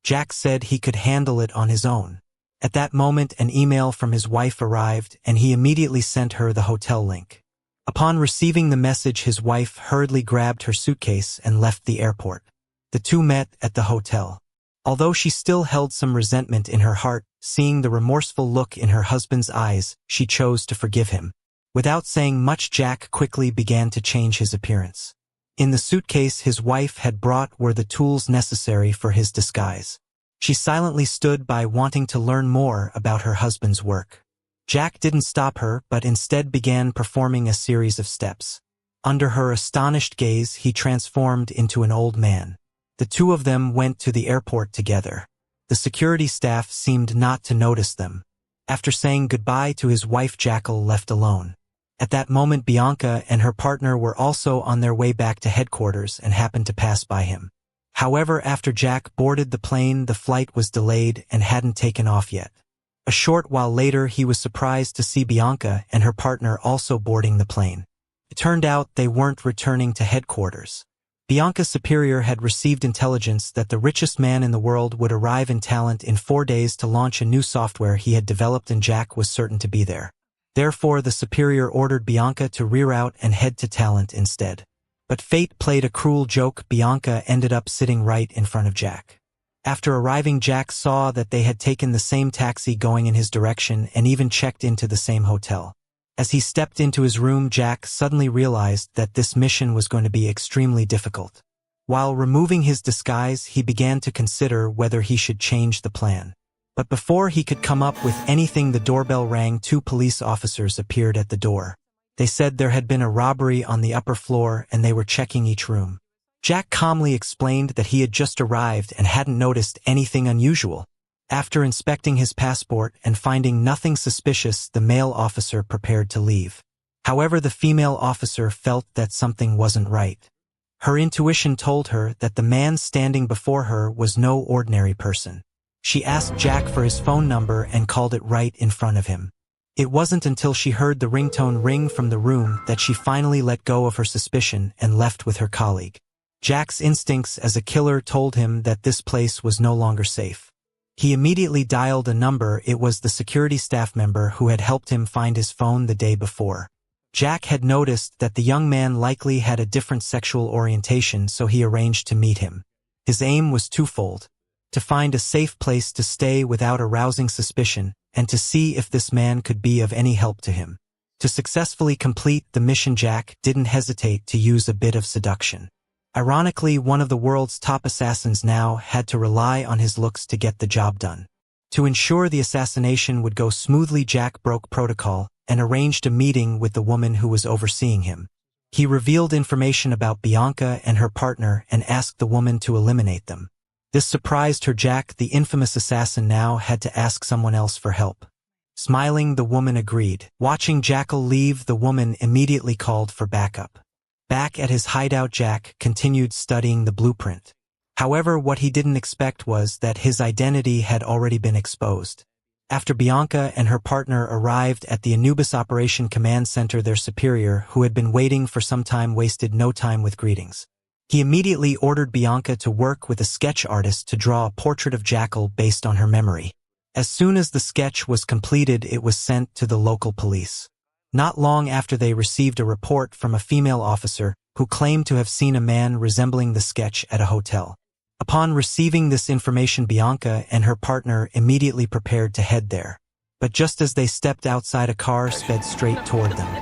Jack said he could handle it on his own. At that moment, an email from his wife arrived, and he immediately sent her the hotel link. Upon receiving the message, his wife hurriedly grabbed her suitcase and left the airport. The two met at the hotel. Although she still held some resentment in her heart, seeing the remorseful look in her husband's eyes, she chose to forgive him. Without saying much, Jack quickly began to change his appearance. In the suitcase his wife had brought were the tools necessary for his disguise. She silently stood by, wanting to learn more about her husband's work. Jack didn't stop her, but instead began performing a series of steps. Under her astonished gaze, he transformed into an old man. The two of them went to the airport together. The security staff seemed not to notice them. After saying goodbye to his wife, Jackal left alone. At that moment, Bianca and her partner were also on their way back to headquarters and happened to pass by him. However, after Jack boarded the plane, the flight was delayed and hadn't taken off yet. A short while later, he was surprised to see Bianca and her partner also boarding the plane. It turned out they weren't returning to headquarters. Bianca's superior had received intelligence that the richest man in the world would arrive in Talent in 4 days to launch a new software he had developed, and Jack was certain to be there. Therefore, the superior ordered Bianca to reroute and head to Talent instead. But fate played a cruel joke. Bianca ended up sitting right in front of Jack. After arriving, Jack saw that they had taken the same taxi going in his direction and even checked into the same hotel. As he stepped into his room, Jack suddenly realized that this mission was going to be extremely difficult. While removing his disguise, he began to consider whether he should change the plan. But before he could come up with anything, the doorbell rang. 2 police officers appeared at the door. They said there had been a robbery on the upper floor and they were checking each room. Jack calmly explained that he had just arrived and hadn't noticed anything unusual. After inspecting his passport and finding nothing suspicious, the male officer prepared to leave. However, the female officer felt that something wasn't right. Her intuition told her that the man standing before her was no ordinary person. She asked Jack for his phone number and called it right in front of him. It wasn't until she heard the ringtone ring from the room that she finally let go of her suspicion and left with her colleague. Jack's instincts as a killer told him that this place was no longer safe. He immediately dialed a number. It was the security staff member who had helped him find his phone the day before. Jack had noticed that the young man likely had a different sexual orientation, so he arranged to meet him. His aim was twofold: to find a safe place to stay without arousing suspicion, and to see if this man could be of any help to him. To successfully complete the mission, Jack didn't hesitate to use a bit of seduction. Ironically, one of the world's top assassins now had to rely on his looks to get the job done. To ensure the assassination would go smoothly, Jack broke protocol and arranged a meeting with the woman who was overseeing him. He revealed information about Bianca and her partner and asked the woman to eliminate them. This surprised her. Jack, the infamous assassin, now had to ask someone else for help. Smiling, the woman agreed. Watching Jackal leave, the woman immediately called for backup. Back at his hideout, Jack continued studying the blueprint. However, what he didn't expect was that his identity had already been exposed. After Bianca and her partner arrived at the Anubis Operation Command Center, their superior, who had been waiting for some time, wasted no time with greetings. He immediately ordered Bianca to work with a sketch artist to draw a portrait of Jackal based on her memory. As soon as the sketch was completed, it was sent to the local police. Not long after, they received a report from a female officer who claimed to have seen a man resembling the sketch at a hotel. Upon receiving this information, Bianca and her partner immediately prepared to head there. But just as they stepped outside, a car sped straight toward them.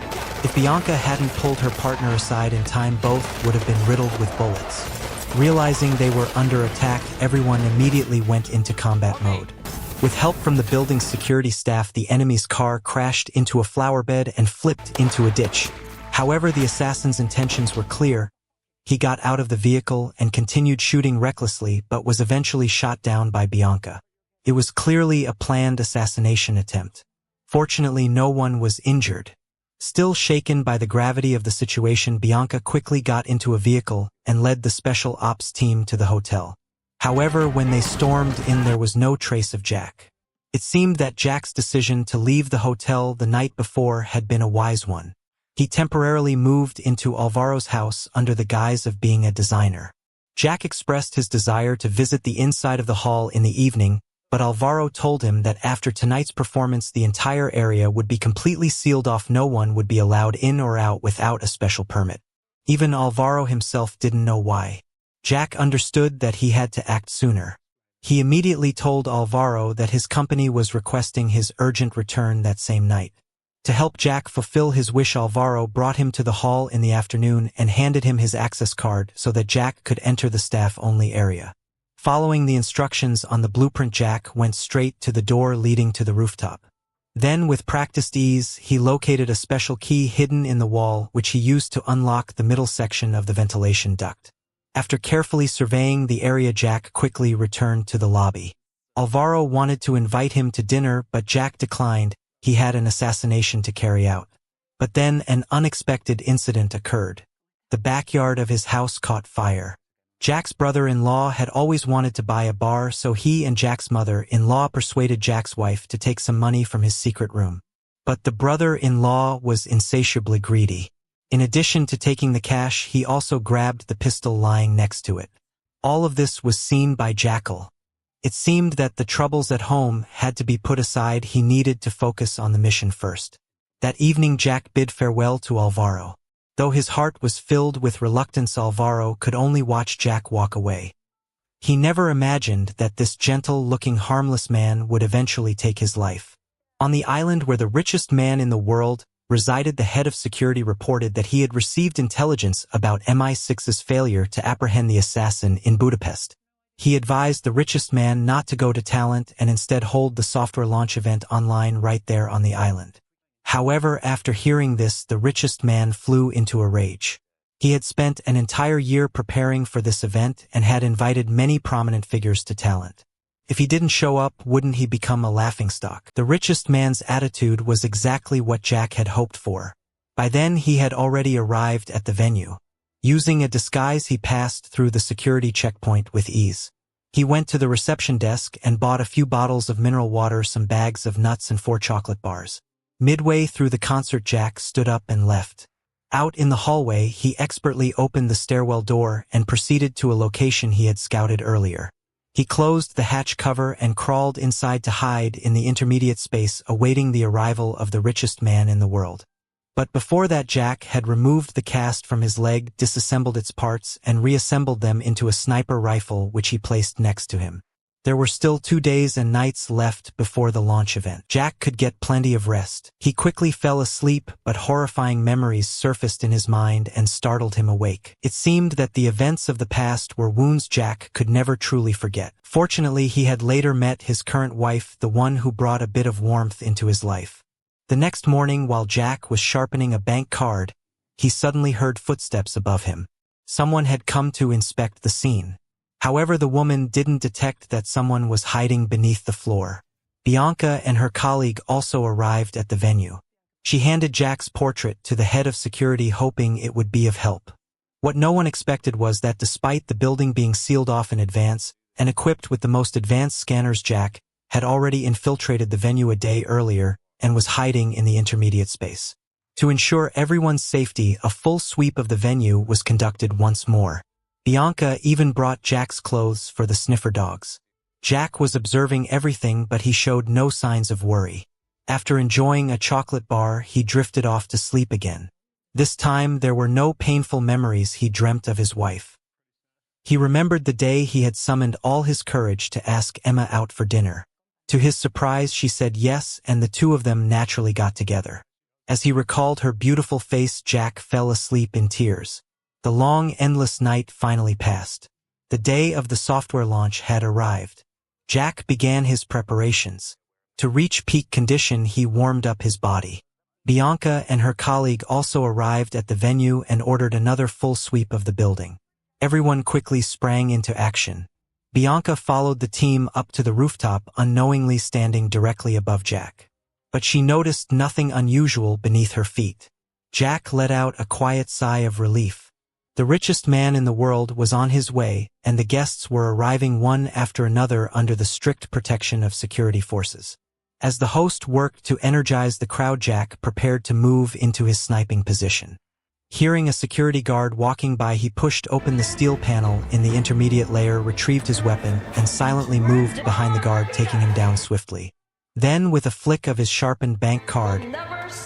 If Bianca hadn't pulled her partner aside in time, both would have been riddled with bullets. Realizing they were under attack, everyone immediately went into combat mode. With help from the building's security staff, the enemy's car crashed into a flower bed and flipped into a ditch. However, the assassin's intentions were clear. He got out of the vehicle and continued shooting recklessly, but was eventually shot down by Bianca. It was clearly a planned assassination attempt. Fortunately, no one was injured. Still shaken by the gravity of the situation, Bianca quickly got into a vehicle and led the special ops team to the hotel. However, when they stormed in, there was no trace of Jack. It seemed that Jack's decision to leave the hotel the night before had been a wise one. He temporarily moved into Alvaro's house under the guise of being a designer. Jack expressed his desire to visit the inside of the hall in the evening, but Alvaro told him that after tonight's performance, the entire area would be completely sealed off. No one would be allowed in or out without a special permit. Even Alvaro himself didn't know why. Jack understood that he had to act sooner. He immediately told Alvaro that his company was requesting his urgent return that same night. To help Jack fulfill his wish, Alvaro brought him to the hall in the afternoon and handed him his access card so that Jack could enter the staff-only area. Following the instructions on the blueprint, Jack went straight to the door leading to the rooftop. Then, with practiced ease, he located a special key hidden in the wall, which he used to unlock the middle section of the ventilation duct. After carefully surveying the area, Jack quickly returned to the lobby. Alvaro wanted to invite him to dinner, but Jack declined. He had an assassination to carry out. But then an unexpected incident occurred. The backyard of his house caught fire. Jack's brother-in-law had always wanted to buy a bar, so he and Jack's mother-in-law persuaded Jack's wife to take some money from his secret room. But the brother-in-law was insatiably greedy. In addition to taking the cash, he also grabbed the pistol lying next to it. All of this was seen by Jackal. It seemed that the troubles at home had to be put aside. He needed to focus on the mission first. That evening, Jack bid farewell to Alvaro. Though his heart was filled with reluctance, Alvaro could only watch Jack walk away. He never imagined that this gentle-looking, harmless man would eventually take his life. On the island where the richest man in the world resided, the head of security reported that he had received intelligence about MI6's failure to apprehend the assassin in Budapest. He advised the richest man not to go to Talent and instead hold the software launch event online right there on the island. However, after hearing this, the richest man flew into a rage. He had spent an entire year preparing for this event and had invited many prominent figures to Talent. If he didn't show up, wouldn't he become a laughingstock? The richest man's attitude was exactly what Jack had hoped for. By then, he had already arrived at the venue. Using a disguise, he passed through the security checkpoint with ease. He went to the reception desk and bought a few bottles of mineral water, some bags of nuts, and 4 chocolate bars. Midway through the concert, Jack stood up and left. Out in the hallway, he expertly opened the stairwell door and proceeded to a location he had scouted earlier. He closed the hatch cover and crawled inside to hide in the intermediate space, awaiting the arrival of the richest man in the world. But before that, Jack had removed the cast from his leg, disassembled its parts, and reassembled them into a sniper rifle, which he placed next to him. There were still 2 days and nights left before the launch event. Jack could get plenty of rest. He quickly fell asleep, but horrifying memories surfaced in his mind and startled him awake. It seemed that the events of the past were wounds Jack could never truly forget. Fortunately, he had later met his current wife, the one who brought a bit of warmth into his life. The next morning, while Jack was sharpening a bank card, he suddenly heard footsteps above him. Someone had come to inspect the scene. However, the woman didn't detect that someone was hiding beneath the floor. Bianca and her colleague also arrived at the venue. She handed Jack's portrait to the head of security, hoping it would be of help. What no one expected was that despite the building being sealed off in advance and equipped with the most advanced scanners, Jack had already infiltrated the venue a day earlier and was hiding in the intermediate space. To ensure everyone's safety, a full sweep of the venue was conducted once more. Bianca even brought Jack's clothes for the sniffer dogs. Jack was observing everything, but he showed no signs of worry. After enjoying a chocolate bar, he drifted off to sleep again. This time, there were no painful memories he dreamt of his wife. He remembered the day he had summoned all his courage to ask Emma out for dinner. To his surprise, she said yes, and the two of them naturally got together. As he recalled her beautiful face, Jack fell asleep in tears. The long, endless night finally passed. The day of the software launch had arrived. Jack began his preparations. To reach peak condition, he warmed up his body. Bianca and her colleague also arrived at the venue and ordered another full sweep of the building. Everyone quickly sprang into action. Bianca followed the team up to the rooftop, unknowingly standing directly above Jack. But she noticed nothing unusual beneath her feet. Jack let out a quiet sigh of relief. The richest man in the world was on his way, and the guests were arriving one after another under the strict protection of security forces. As the host worked to energize the crowd, Jack prepared to move into his sniping position. Hearing a security guard walking by, he pushed open the steel panel in the intermediate layer, retrieved his weapon, and silently moved behind the guard, taking him down swiftly. Then, with a flick of his sharpened bank card,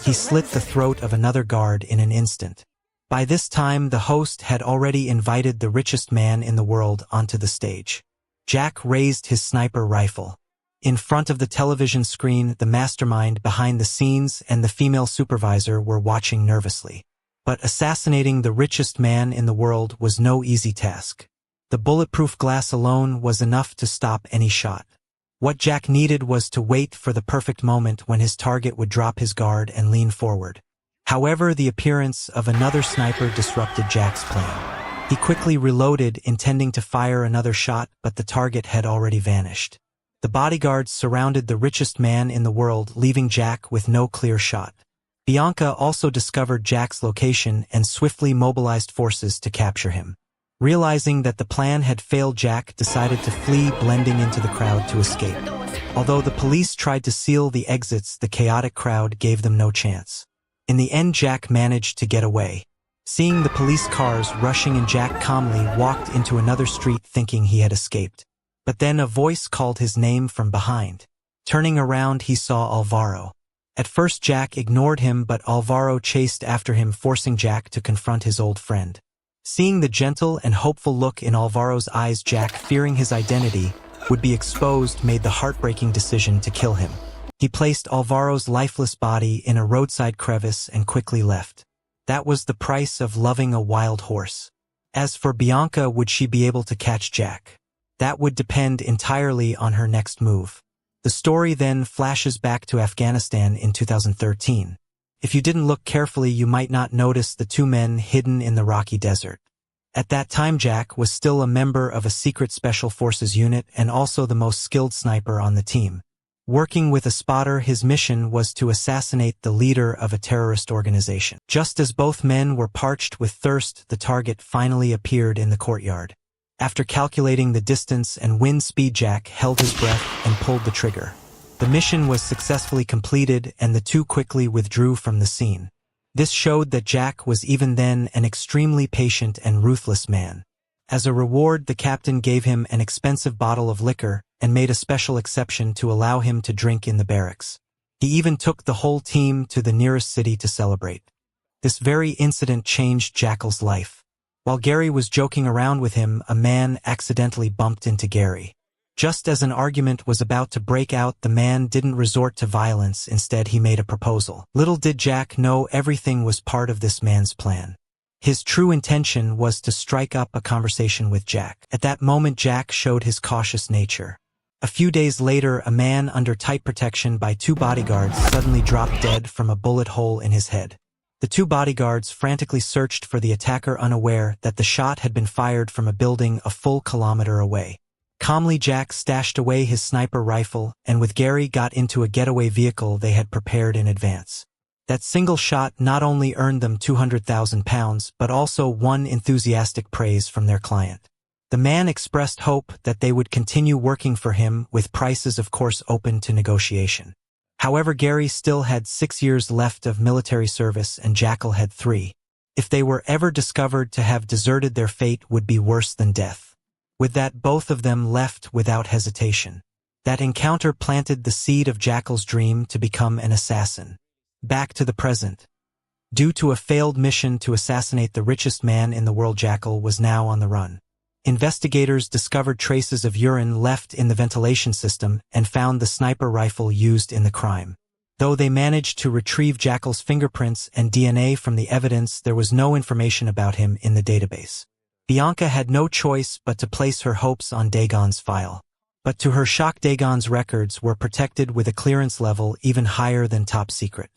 he slit the throat of another guard in an instant. By this time, the host had already invited the richest man in the world onto the stage. Jack raised his sniper rifle. In front of the television screen, the mastermind behind the scenes and the female supervisor were watching nervously. But assassinating the richest man in the world was no easy task. The bulletproof glass alone was enough to stop any shot. What Jack needed was to wait for the perfect moment when his target would drop his guard and lean forward. However, the appearance of another sniper disrupted Jack's plan. He quickly reloaded, intending to fire another shot, but the target had already vanished. The bodyguards surrounded the richest man in the world, leaving Jack with no clear shot. Bianca also discovered Jack's location and swiftly mobilized forces to capture him. Realizing that the plan had failed, Jack decided to flee, blending into the crowd to escape. Although the police tried to seal the exits, the chaotic crowd gave them no chance. In the end, Jack managed to get away. Seeing the police cars rushing in, Jack calmly walked into another street, thinking he had escaped. But then a voice called his name from behind. Turning around, he saw Alvaro. At first, Jack ignored him, but Alvaro chased after him, forcing Jack to confront his old friend. Seeing the gentle and hopeful look in Alvaro's eyes, Jack, fearing his identity would be exposed, made the heartbreaking decision to kill him. He placed Alvaro's lifeless body in a roadside crevice and quickly left. That was the price of loving a wild horse. As for Bianca, would she be able to catch Jack? That would depend entirely on her next move. The story then flashes back to Afghanistan in 2013. If you didn't look carefully, you might not notice the two men hidden in the rocky desert. At that time, Jack was still a member of a secret special forces unit and also the most skilled sniper on the team. Working with a spotter, his mission was to assassinate the leader of a terrorist organization. Just as both men were parched with thirst, the target finally appeared in the courtyard. After calculating the distance and wind speed, Jack held his breath and pulled the trigger. The mission was successfully completed, and the two quickly withdrew from the scene. This showed that Jack was even then an extremely patient and ruthless man. As a reward, the captain gave him an expensive bottle of liquor and made a special exception to allow him to drink in the barracks. He even took the whole team to the nearest city to celebrate. This very incident changed Jackal's life. While Gary was joking around with him, a man accidentally bumped into Gary. Just as an argument was about to break out, the man didn't resort to violence. Instead, he made a proposal. Little did Jack know everything was part of this man's plan. His true intention was to strike up a conversation with Jack. At that moment, Jack showed his cautious nature. A few days later, a man under tight protection by two bodyguards suddenly dropped dead from a bullet hole in his head. The two bodyguards frantically searched for the attacker, unaware that the shot had been fired from a building a full kilometer away. Calmly, Jack stashed away his sniper rifle and with Gary got into a getaway vehicle they had prepared in advance. That single shot not only earned them £200,000 but also won enthusiastic praise from their client. The man expressed hope that they would continue working for him, with prices of course open to negotiation. However, Gary still had 6 years left of military service and Jackal had 3. If they were ever discovered to have deserted, their fate would be worse than death. With that, both of them left without hesitation. That encounter planted the seed of Jackal's dream to become an assassin. Back to the present. Due to a failed mission to assassinate the richest man in the world, Jackal was now on the run. Investigators discovered traces of urine left in the ventilation system and found the sniper rifle used in the crime. Though they managed to retrieve Jackal's fingerprints and DNA from the evidence, there was no information about him in the database. Bianca had no choice but to place her hopes on Dagon's file. But to her shock, Dagon's records were protected with a clearance level even higher than top secret.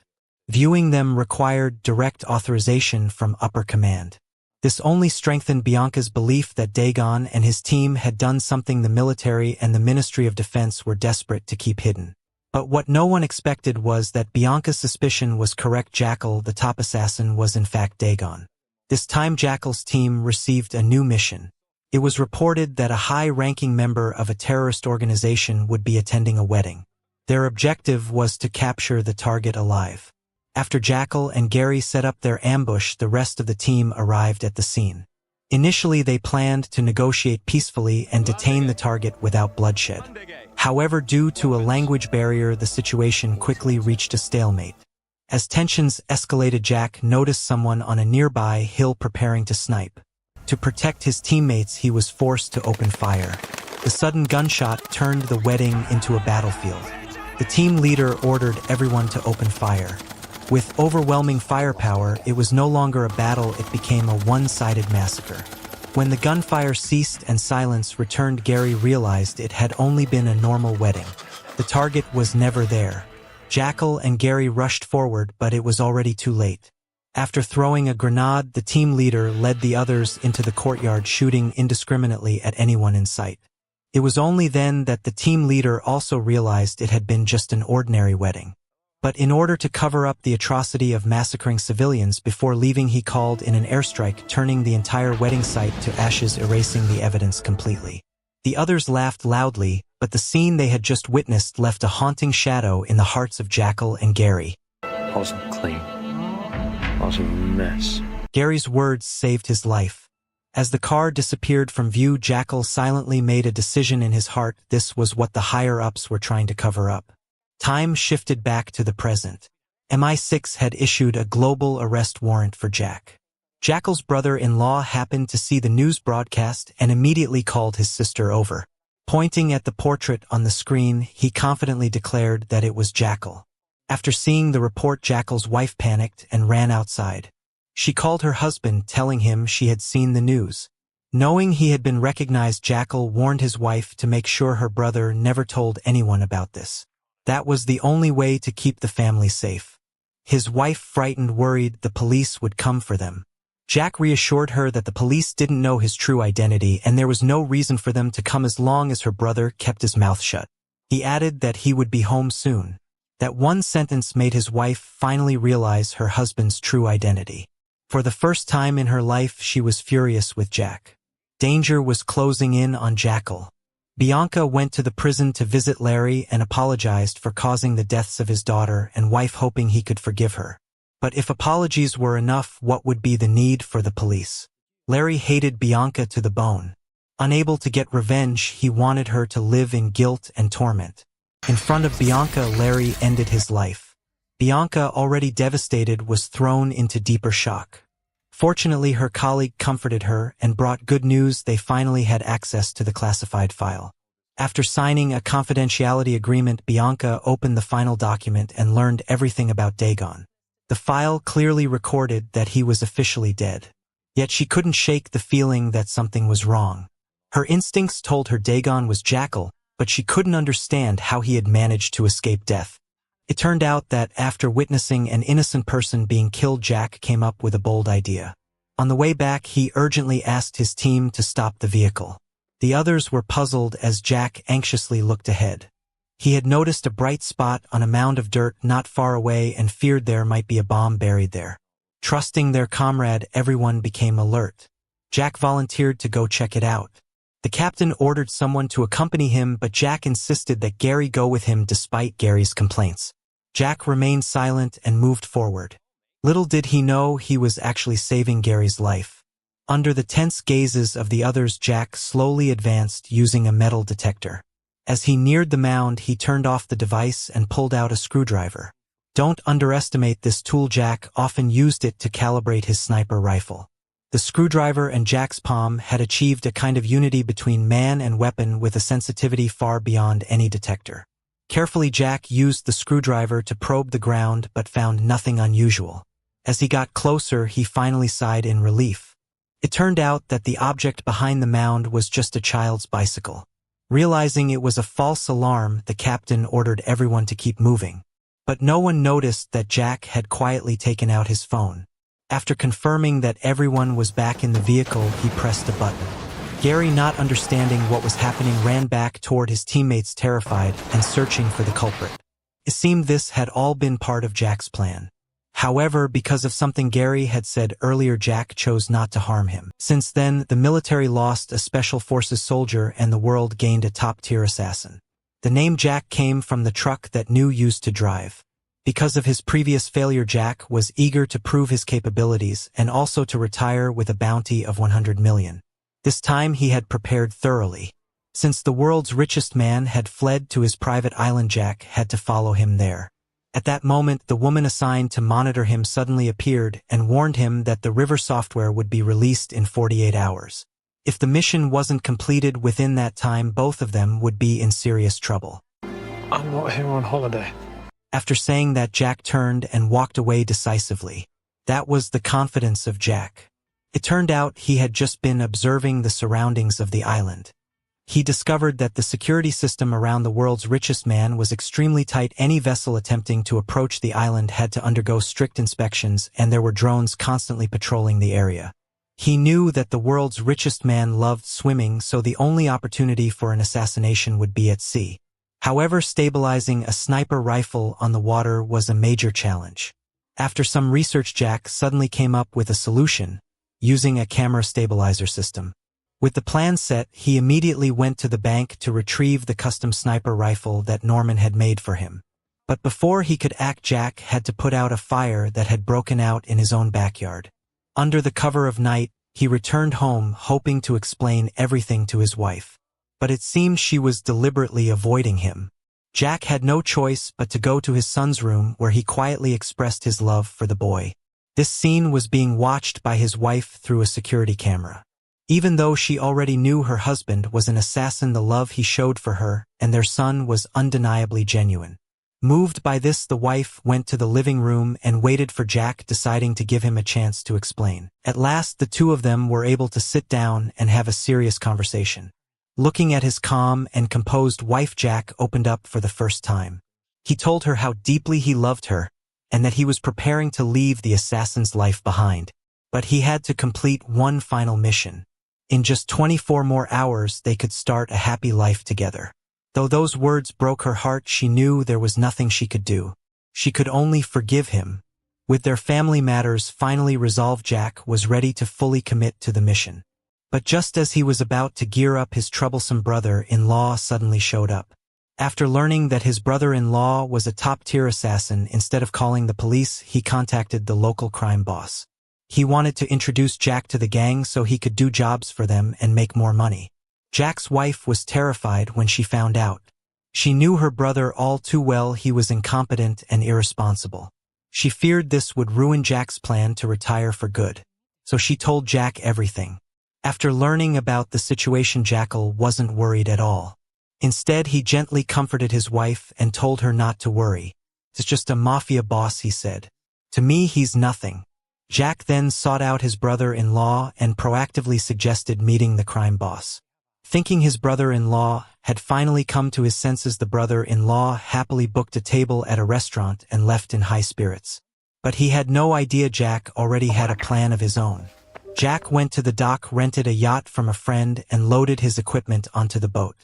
Viewing them required direct authorization from upper command. This only strengthened Bianca's belief that Dagon and his team had done something the military and the Ministry of Defense were desperate to keep hidden. But what no one expected was that Bianca's suspicion was correct. Jackal, the top assassin, was in fact Dagon. This time Jackal's team received a new mission. It was reported that a high-ranking member of a terrorist organization would be attending a wedding. Their objective was to capture the target alive. After Jackal and Gary set up their ambush, the rest of the team arrived at the scene. Initially, they planned to negotiate peacefully and detain the target without bloodshed. However, due to a language barrier, the situation quickly reached a stalemate. As tensions escalated, Jack noticed someone on a nearby hill preparing to snipe. To protect his teammates, he was forced to open fire. The sudden gunshot turned the wedding into a battlefield. The team leader ordered everyone to open fire. With overwhelming firepower, it was no longer a battle, it became a one-sided massacre. When the gunfire ceased and silence returned, Gary realized it had only been a normal wedding. The target was never there. Jackal and Gary rushed forward, but it was already too late. After throwing a grenade, the team leader led the others into the courtyard, shooting indiscriminately at anyone in sight. It was only then that the team leader also realized it had been just an ordinary wedding. But in order to cover up the atrocity of massacring civilians before leaving, he called in an airstrike, turning the entire wedding site to ashes, erasing the evidence completely. The others laughed loudly, but the scene they had just witnessed left a haunting shadow in the hearts of Jackal and Gary. I wasn't clean. I was a mess. Gary's words saved his life. As the car disappeared from view, Jackal silently made a decision in his heart. This was what the higher-ups were trying to cover up. Time shifted back to the present. MI6 had issued a global arrest warrant for Jack. Jackal's brother-in-law happened to see the news broadcast and immediately called his sister over. Pointing at the portrait on the screen, he confidently declared that it was Jackal. After seeing the report, Jackal's wife panicked and ran outside. She called her husband, telling him she had seen the news. Knowing he had been recognized, Jackal warned his wife to make sure her brother never told anyone about this. That was the only way to keep the family safe. His wife, frightened, worried the police would come for them. Jack reassured her that the police didn't know his true identity and there was no reason for them to come as long as her brother kept his mouth shut. He added that he would be home soon. That one sentence made his wife finally realize her husband's true identity. For the first time in her life, she was furious with Jack. Danger was closing in on Jackal. Bianca went to the prison to visit Larry and apologized for causing the deaths of his daughter and wife, hoping he could forgive her. But if apologies were enough, what would be the need for the police? Larry hated Bianca to the bone. Unable to get revenge, he wanted her to live in guilt and torment. In front of Bianca, Larry ended his life. Bianca, already devastated, was thrown into deeper shock. Fortunately, her colleague comforted her and brought good news. They finally had access to the classified file. After signing a confidentiality agreement, Bianca opened the final document and learned everything about Dagon. The file clearly recorded that he was officially dead. Yet she couldn't shake the feeling that something was wrong. Her instincts told her Dagon was Jackal, but she couldn't understand how he had managed to escape death. It turned out that after witnessing an innocent person being killed, Jack came up with a bold idea. On the way back, he urgently asked his team to stop the vehicle. The others were puzzled as Jack anxiously looked ahead. He had noticed a bright spot on a mound of dirt not far away and feared there might be a bomb buried there. Trusting their comrade, everyone became alert. Jack volunteered to go check it out. The captain ordered someone to accompany him, but Jack insisted that Gary go with him despite Gary's complaints. Jack remained silent and moved forward. Little did he know he was actually saving Gary's life. Under the tense gazes of the others, Jack slowly advanced using a metal detector. As he neared the mound, he turned off the device and pulled out a screwdriver. Don't underestimate this tool. Jack often used it to calibrate his sniper rifle. The screwdriver and Jack's palm had achieved a kind of unity between man and weapon with a sensitivity far beyond any detector. Carefully, Jack used the screwdriver to probe the ground but found nothing unusual. As he got closer, he finally sighed in relief. It turned out that the object behind the mound was just a child's bicycle. Realizing it was a false alarm, the captain ordered everyone to keep moving. But no one noticed that Jack had quietly taken out his phone. After confirming that everyone was back in the vehicle, he pressed a button. Gary, not understanding what was happening, ran back toward his teammates, terrified and searching for the culprit. It seemed this had all been part of Jack's plan. However, because of something Gary had said earlier, Jack chose not to harm him. Since then, the military lost a special forces soldier and the world gained a top-tier assassin. The name Jack came from the truck that New used to drive. Because of his previous failure, Jack was eager to prove his capabilities and also to retire with a bounty of 100 million. This time he had prepared thoroughly. Since the world's richest man had fled to his private island, Jack had to follow him there. At that moment, the woman assigned to monitor him suddenly appeared and warned him that the river software would be released in 48 hours. If the mission wasn't completed within that time, both of them would be in serious trouble. I'm not here on holiday. After saying that, Jack turned and walked away decisively. That was the confidence of Jack. It turned out he had just been observing the surroundings of the island. He discovered that the security system around the world's richest man was extremely tight. Any vessel attempting to approach the island had to undergo strict inspections, and there were drones constantly patrolling the area. He knew that the world's richest man loved swimming, so the only opportunity for an assassination would be at sea. However, stabilizing a sniper rifle on the water was a major challenge. After some research, Jack suddenly came up with a solution, using a camera stabilizer system. With the plan set, he immediately went to the bank to retrieve the custom sniper rifle that Norman had made for him. But before he could act, Jack had to put out a fire that had broken out in his own backyard. Under the cover of night, he returned home, hoping to explain everything to his wife. But it seemed she was deliberately avoiding him. Jack had no choice but to go to his son's room, where he quietly expressed his love for the boy. This scene was being watched by his wife through a security camera. Even though she already knew her husband was an assassin, the love he showed for her and their son was undeniably genuine. Moved by this, the wife went to the living room and waited for Jack, deciding to give him a chance to explain. At last, the two of them were able to sit down and have a serious conversation. Looking at his calm and composed wife, Jack opened up for the first time. He told her how deeply he loved her and that he was preparing to leave the assassin's life behind. But he had to complete one final mission. In just 24 more hours, they could start a happy life together. Though those words broke her heart, she knew there was nothing she could do. She could only forgive him. With their family matters finally resolved, Jack was ready to fully commit to the mission. But just as he was about to gear up, his troublesome brother-in-law suddenly showed up. After learning that his brother-in-law was a top-tier assassin, instead of calling the police, he contacted the local crime boss. He wanted to introduce Jack to the gang so he could do jobs for them and make more money. Jack's wife was terrified when she found out. She knew her brother all too well. He was incompetent and irresponsible. She feared this would ruin Jack's plan to retire for good. So she told Jack everything. After learning about the situation, Jackal wasn't worried at all. Instead, he gently comforted his wife and told her not to worry. "It's just a mafia boss," he said. "To me, he's nothing." Jack then sought out his brother-in-law and proactively suggested meeting the crime boss. Thinking his brother-in-law had finally come to his senses, the brother-in-law happily booked a table at a restaurant and left in high spirits. But he had no idea Jack already had a plan of his own. Jack went to the dock, rented a yacht from a friend, and loaded his equipment onto the boat.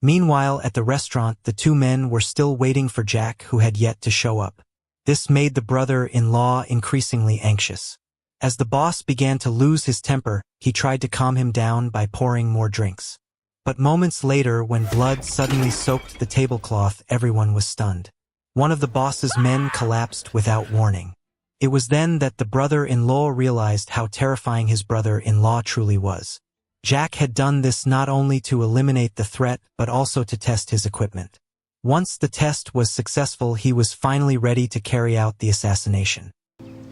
Meanwhile, at the restaurant, the two men were still waiting for Jack, who had yet to show up. This made the brother-in-law increasingly anxious. As the boss began to lose his temper, he tried to calm him down by pouring more drinks. But moments later, when blood suddenly soaked the tablecloth, everyone was stunned. One of the boss's men collapsed without warning. It was then that the brother-in-law realized how terrifying his brother-in-law truly was. Jack had done this not only to eliminate the threat, but also to test his equipment. Once the test was successful, he was finally ready to carry out the assassination.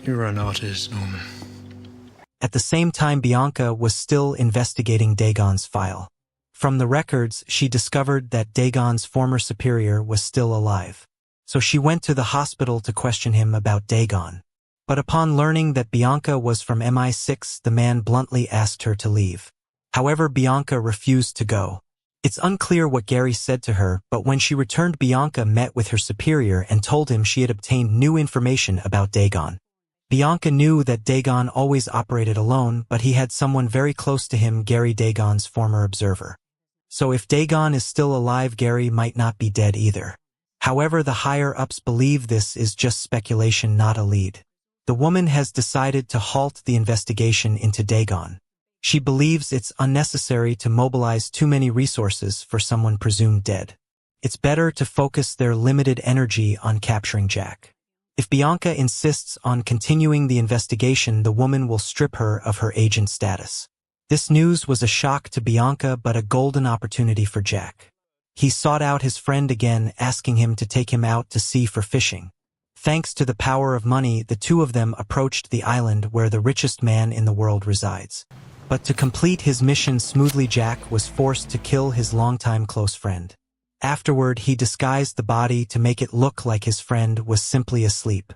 You're an artist, Norman. At the same time, Bianca was still investigating Dagon's file. From the records, she discovered that Dagon's former superior was still alive. So she went to the hospital to question him about Dagon. But upon learning that Bianca was from MI6, the man bluntly asked her to leave. However, Bianca refused to go. It's unclear what Gary said to her, but when she returned, Bianca met with her superior and told him she had obtained new information about Dagon. Bianca knew that Dagon always operated alone, but he had someone very close to him, Gary, Dagon's former observer. So if Dagon is still alive, Gary might not be dead either. However, the higher-ups believe this is just speculation, not a lead. The woman has decided to halt the investigation into Dagon. She believes it's unnecessary to mobilize too many resources for someone presumed dead. It's better to focus their limited energy on capturing Jack. If Bianca insists on continuing the investigation, the woman will strip her of her agent status. This news was a shock to Bianca, but a golden opportunity for Jack. He sought out his friend again, asking him to take him out to sea for fishing. Thanks to the power of money, the two of them approached the island where the richest man in the world resides. But to complete his mission smoothly, Jack was forced to kill his longtime close friend. Afterward, he disguised the body to make it look like his friend was simply asleep.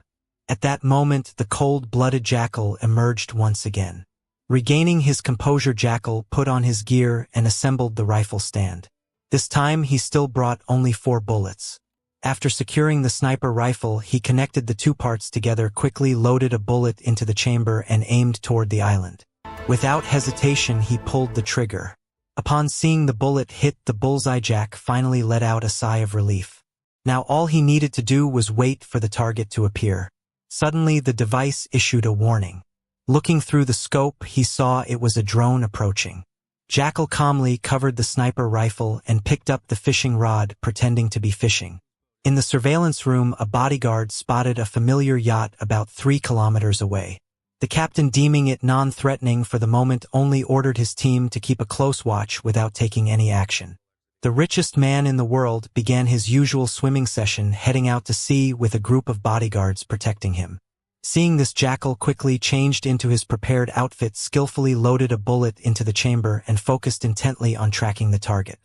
At that moment, the cold-blooded Jackal emerged once again. Regaining his composure, Jackal put on his gear and assembled the rifle stand. This time, he still brought only 4 bullets. After securing the sniper rifle, he connected the 2 parts together, quickly loaded a bullet into the chamber, and aimed toward the island. Without hesitation, he pulled the trigger. Upon seeing the bullet hit the bullseye, Jack finally let out a sigh of relief. Now all he needed to do was wait for the target to appear. Suddenly, the device issued a warning. Looking through the scope, he saw it was a drone approaching. Jackal calmly covered the sniper rifle and picked up the fishing rod, pretending to be fishing. In the surveillance room, a bodyguard spotted a familiar yacht about 3 kilometers away. The captain, deeming it non-threatening for the moment, only ordered his team to keep a close watch without taking any action. The richest man in the world began his usual swimming session, heading out to sea with a group of bodyguards protecting him. Seeing this, Jackal quickly changed into his prepared outfit, skillfully loaded a bullet into the chamber, and focused intently on tracking the target.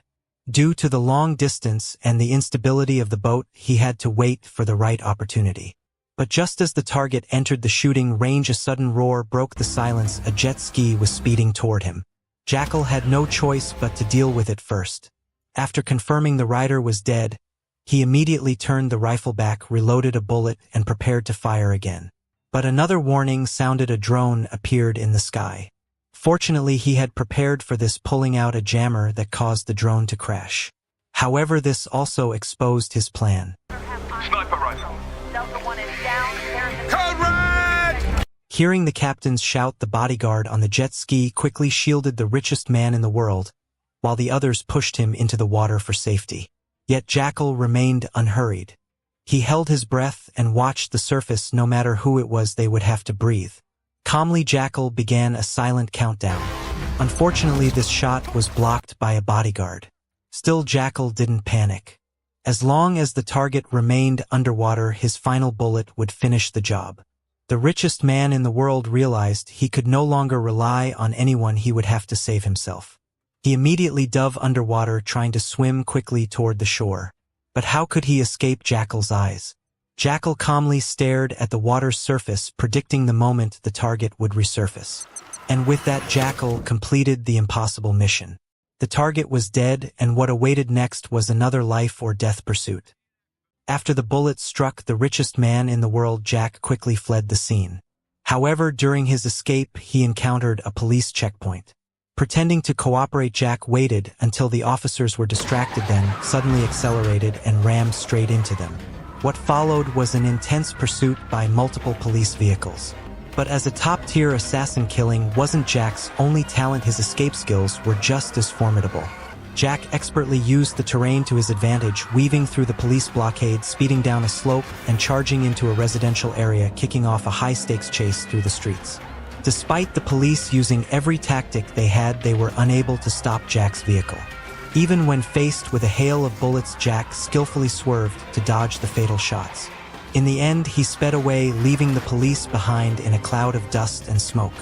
Due to the long distance and the instability of the boat, he had to wait for the right opportunity. But just as the target entered the shooting range, a sudden roar broke the silence. A jet ski was speeding toward him. Jackal had no choice but to deal with it first. After confirming the rider was dead, he immediately turned the rifle back, reloaded a bullet, and prepared to fire again. But another warning sounded. A drone appeared in the sky. Fortunately, he had prepared for this, pulling out a jammer that caused the drone to crash. However, this also exposed his plan. Sniper rifle. Code red! Hearing the captain's shout, the bodyguard on the jet ski quickly shielded the richest man in the world, while the others pushed him into the water for safety. Yet Jackal remained unhurried. He held his breath and watched the surface. No matter who it was, they would have to breathe. Calmly, Jackal began a silent countdown. Unfortunately, this shot was blocked by a bodyguard. Still, Jackal didn't panic. As long as the target remained underwater, his final bullet would finish the job. The richest man in the world realized he could no longer rely on anyone. He would have to save himself. He immediately dove underwater, trying to swim quickly toward the shore. But how could he escape Jackal's eyes? Jackal calmly stared at the water's surface, predicting the moment the target would resurface. And with that, Jackal completed the impossible mission. The target was dead, and what awaited next was another life-or-death pursuit. After the bullet struck the richest man in the world, Jack quickly fled the scene. However, during his escape, he encountered a police checkpoint. Pretending to cooperate, Jack waited until the officers were distracted, then suddenly accelerated and rammed straight into them. What followed was an intense pursuit by multiple police vehicles. But as a top-tier assassin, killing wasn't Jack's only talent. His escape skills were just as formidable. Jack expertly used the terrain to his advantage, weaving through the police blockade, speeding down a slope, and charging into a residential area, kicking off a high-stakes chase through the streets. Despite the police using every tactic they had, they were unable to stop Jack's vehicle. Even when faced with a hail of bullets, Jack skillfully swerved to dodge the fatal shots. In the end, he sped away, leaving the police behind in a cloud of dust and smoke.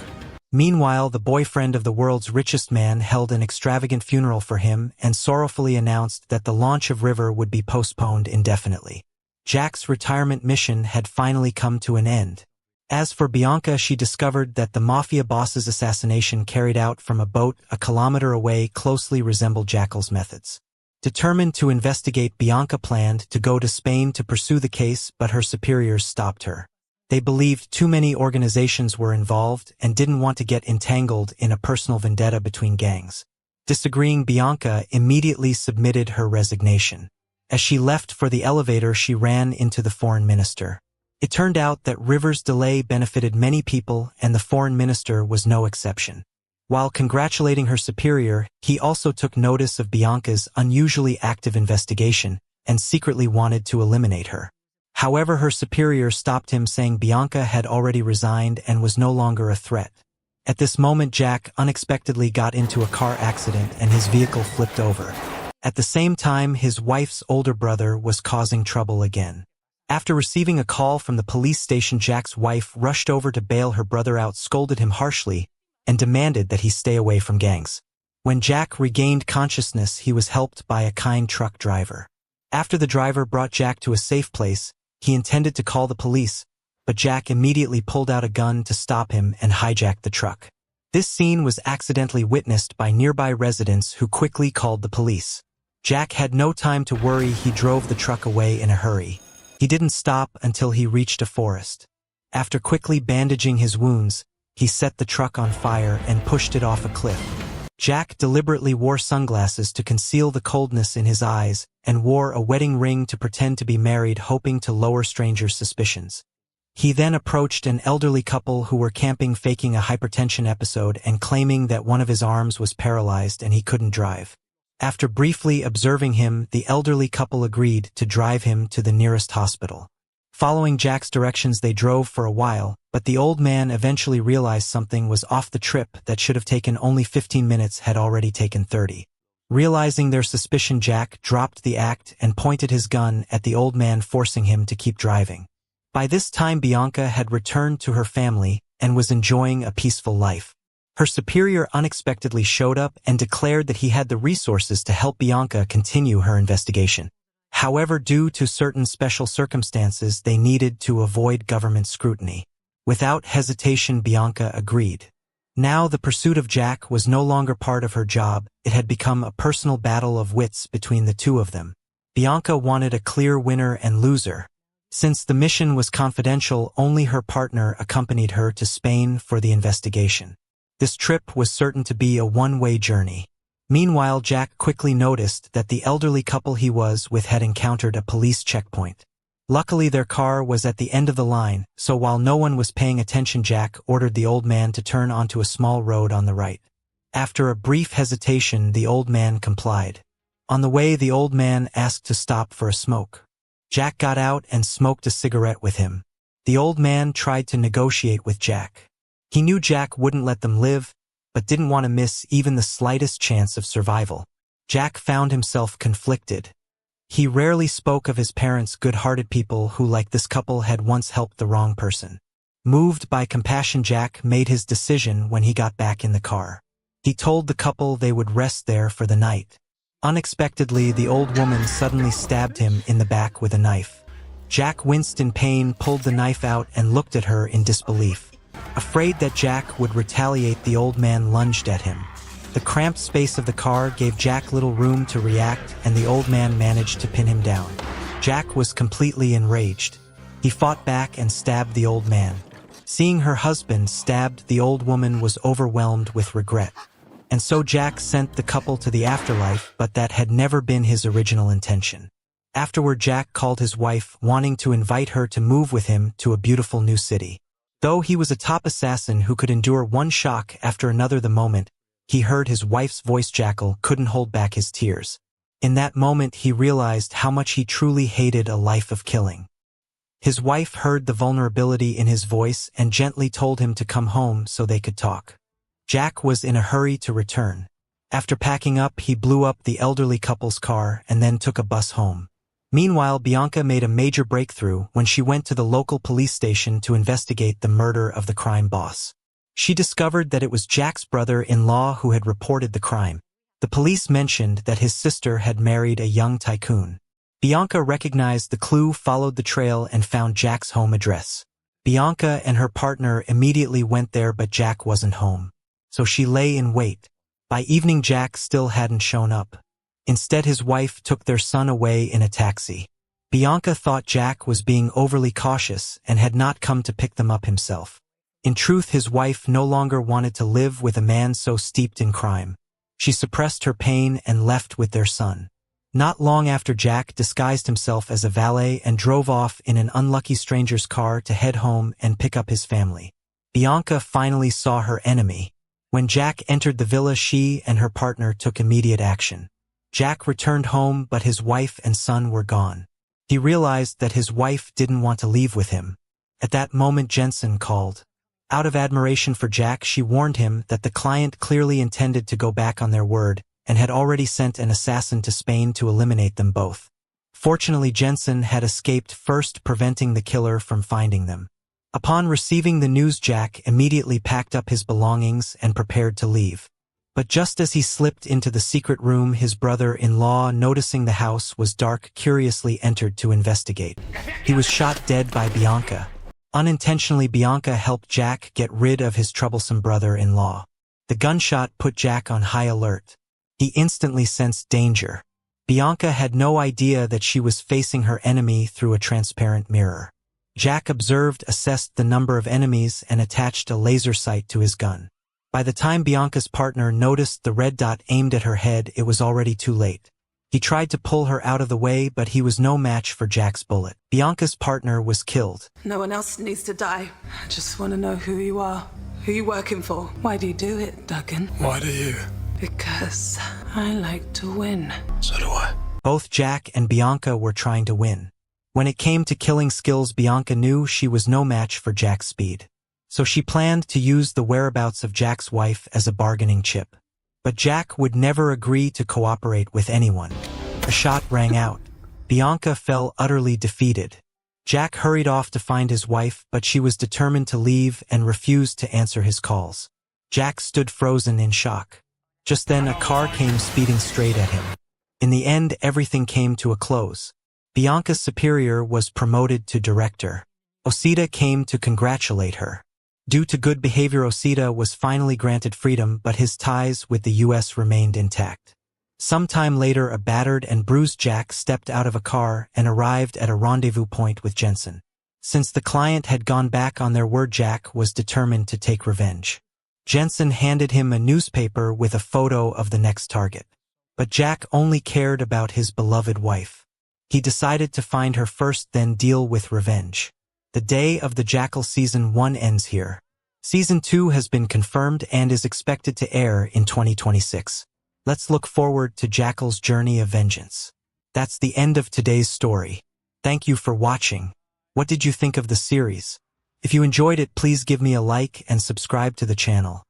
Meanwhile, the boyfriend of the world's richest man held an extravagant funeral for him and sorrowfully announced that the launch of River would be postponed indefinitely. Jack's retirement mission had finally come to an end. As for Bianca, she discovered that the mafia boss's assassination carried out from a boat a kilometer away closely resembled Jackal's methods. Determined to investigate, Bianca planned to go to Spain to pursue the case, but her superiors stopped her. They believed too many organizations were involved and didn't want to get entangled in a personal vendetta between gangs. Disagreeing, Bianca immediately submitted her resignation. As she left for the elevator, she ran into the foreign minister. It turned out that River's delay benefited many people, and the foreign minister was no exception. While congratulating her superior, he also took notice of Bianca's unusually active investigation and secretly wanted to eliminate her. However, her superior stopped him, saying Bianca had already resigned and was no longer a threat. At this moment, Jack unexpectedly got into a car accident and his vehicle flipped over. At the same time, his wife's older brother was causing trouble again. After receiving a call from the police station, Jack's wife rushed over to bail her brother out, scolded him harshly, and demanded that he stay away from gangs. When Jack regained consciousness, he was helped by a kind truck driver. After the driver brought Jack to a safe place, he intended to call the police, but Jack immediately pulled out a gun to stop him and hijacked the truck. This scene was accidentally witnessed by nearby residents who quickly called the police. Jack had no time to worry. He drove the truck away in a hurry. He didn't stop until he reached a forest. After quickly bandaging his wounds, he set the truck on fire and pushed it off a cliff. Jack deliberately wore sunglasses to conceal the coldness in his eyes and wore a wedding ring to pretend to be married, hoping to lower strangers' suspicions. He then approached an elderly couple who were camping, faking a hypertension episode and claiming that one of his arms was paralyzed and he couldn't drive. After briefly observing him, the elderly couple agreed to drive him to the nearest hospital. Following Jack's directions, they drove for a while, but the old man eventually realized something was off. The trip that should have taken only 15 minutes had already taken 30. Realizing their suspicion, Jack dropped the act and pointed his gun at the old man, forcing him to keep driving. By this time, Bianca had returned to her family and was enjoying a peaceful life. Her superior unexpectedly showed up and declared that he had the resources to help Bianca continue her investigation. However, due to certain special circumstances, they needed to avoid government scrutiny. Without hesitation, Bianca agreed. Now the pursuit of Jack was no longer part of her job. It had become a personal battle of wits between the two of them. Bianca wanted a clear winner and loser. Since the mission was confidential, only her partner accompanied her to Spain for the investigation. This trip was certain to be a one-way journey. Meanwhile, Jack quickly noticed that the elderly couple he was with had encountered a police checkpoint. Luckily, their car was at the end of the line, so while no one was paying attention, Jack ordered the old man to turn onto a small road on the right. After a brief hesitation, the old man complied. On the way, the old man asked to stop for a smoke. Jack got out and smoked a cigarette with him. The old man tried to negotiate with Jack. He knew Jack wouldn't let them live, but didn't want to miss even the slightest chance of survival. Jack found himself conflicted. He rarely spoke of his parents, good-hearted people who, like this couple, had once helped the wrong person. Moved by compassion, Jack made his decision when he got back in the car. He told the couple they would rest there for the night. Unexpectedly, the old woman suddenly stabbed him in the back with a knife. Jack winced in pain, pulled the knife out, and looked at her in disbelief. Afraid that Jack would retaliate, the old man lunged at him. The cramped space of the car gave Jack little room to react, and the old man managed to pin him down. Jack was completely enraged. He fought back and stabbed the old man. Seeing her husband stabbed, the old woman was overwhelmed with regret. And so Jack sent the couple to the afterlife, but that had never been his original intention. Afterward, Jack called his wife, wanting to invite her to move with him to a beautiful new city. Though he was a top assassin who could endure one shock after another, the moment He heard his wife's voice. Jackal couldn't hold back his tears. In that moment he realized how much he truly hated a life of killing. His wife heard the vulnerability in his voice and gently told him to come home so they could talk. Jack was in a hurry to return. After packing up, he blew up the elderly couple's car and then took a bus home. Meanwhile, Bianca made a major breakthrough when she went to the local police station to investigate the murder of the crime boss. She discovered that it was Jack's brother-in-law who had reported the crime. The police mentioned that his sister had married a young tycoon. Bianca recognized the clue, followed the trail, and found Jack's home address. Bianca and her partner immediately went there, but Jack wasn't home. So she lay in wait. By evening, Jack still hadn't shown up. Instead, his wife took their son away in a taxi. Bianca thought Jack was being overly cautious and had not come to pick them up himself. In truth, his wife no longer wanted to live with a man so steeped in crime. She suppressed her pain and left with their son. Not long after, Jack disguised himself as a valet and drove off in an unlucky stranger's car to head home and pick up his family. Bianca finally saw her enemy. When Jack entered the villa, she and her partner took immediate action. Jack returned home, but his wife and son were gone. He realized that his wife didn't want to leave with him. At that moment, Jensen called. Out of admiration for Jack, she warned him that the client clearly intended to go back on their word and had already sent an assassin to Spain to eliminate them both. Fortunately, Jensen had escaped first, preventing the killer from finding them. Upon receiving the news, Jack immediately packed up his belongings and prepared to leave. But just as he slipped into the secret room, his brother-in-law, noticing the house was dark, curiously entered to investigate. He was shot dead by Bianca. Unintentionally, Bianca helped Jack get rid of his troublesome brother-in-law. The gunshot put Jack on high alert. He instantly sensed danger. Bianca had no idea that she was facing her enemy through a transparent mirror. Jack observed, assessed the number of enemies, and attached a laser sight to his gun. By the time Bianca's partner noticed the red dot aimed at her head, it was already too late. He tried to pull her out of the way, but he was no match for Jack's bullet. Bianca's partner was killed. No one else needs to die. I just want to know who you are. Who you working for? Why do you do it, Duggan? Why do you? Because I like to win. So do I. Both Jack and Bianca were trying to win. When it came to killing skills, Bianca knew she was no match for Jack's speed. So she planned to use the whereabouts of Jack's wife as a bargaining chip. But Jack would never agree to cooperate with anyone. A shot rang out. Bianca fell utterly defeated. Jack hurried off to find his wife, but she was determined to leave and refused to answer his calls. Jack stood frozen in shock. Just then, a car came speeding straight at him. In the end, everything came to a close. Bianca's superior was promoted to director. Osita came to congratulate her. Due to good behavior, Osita was finally granted freedom, but his ties with the U.S. remained intact. Sometime later, a battered and bruised Jack stepped out of a car and arrived at a rendezvous point with Jensen. Since the client had gone back on their word, Jack was determined to take revenge. Jensen handed him a newspaper with a photo of the next target. But Jack only cared about his beloved wife. He decided to find her first, then deal with revenge. The day of the Jackal Season 1 ends here. Season 2 has been confirmed and is expected to air in 2026. Let's look forward to Jackal's journey of vengeance. That's the end of today's story. Thank you for watching. What did you think of the series? If you enjoyed it, please give me a like and subscribe to the channel.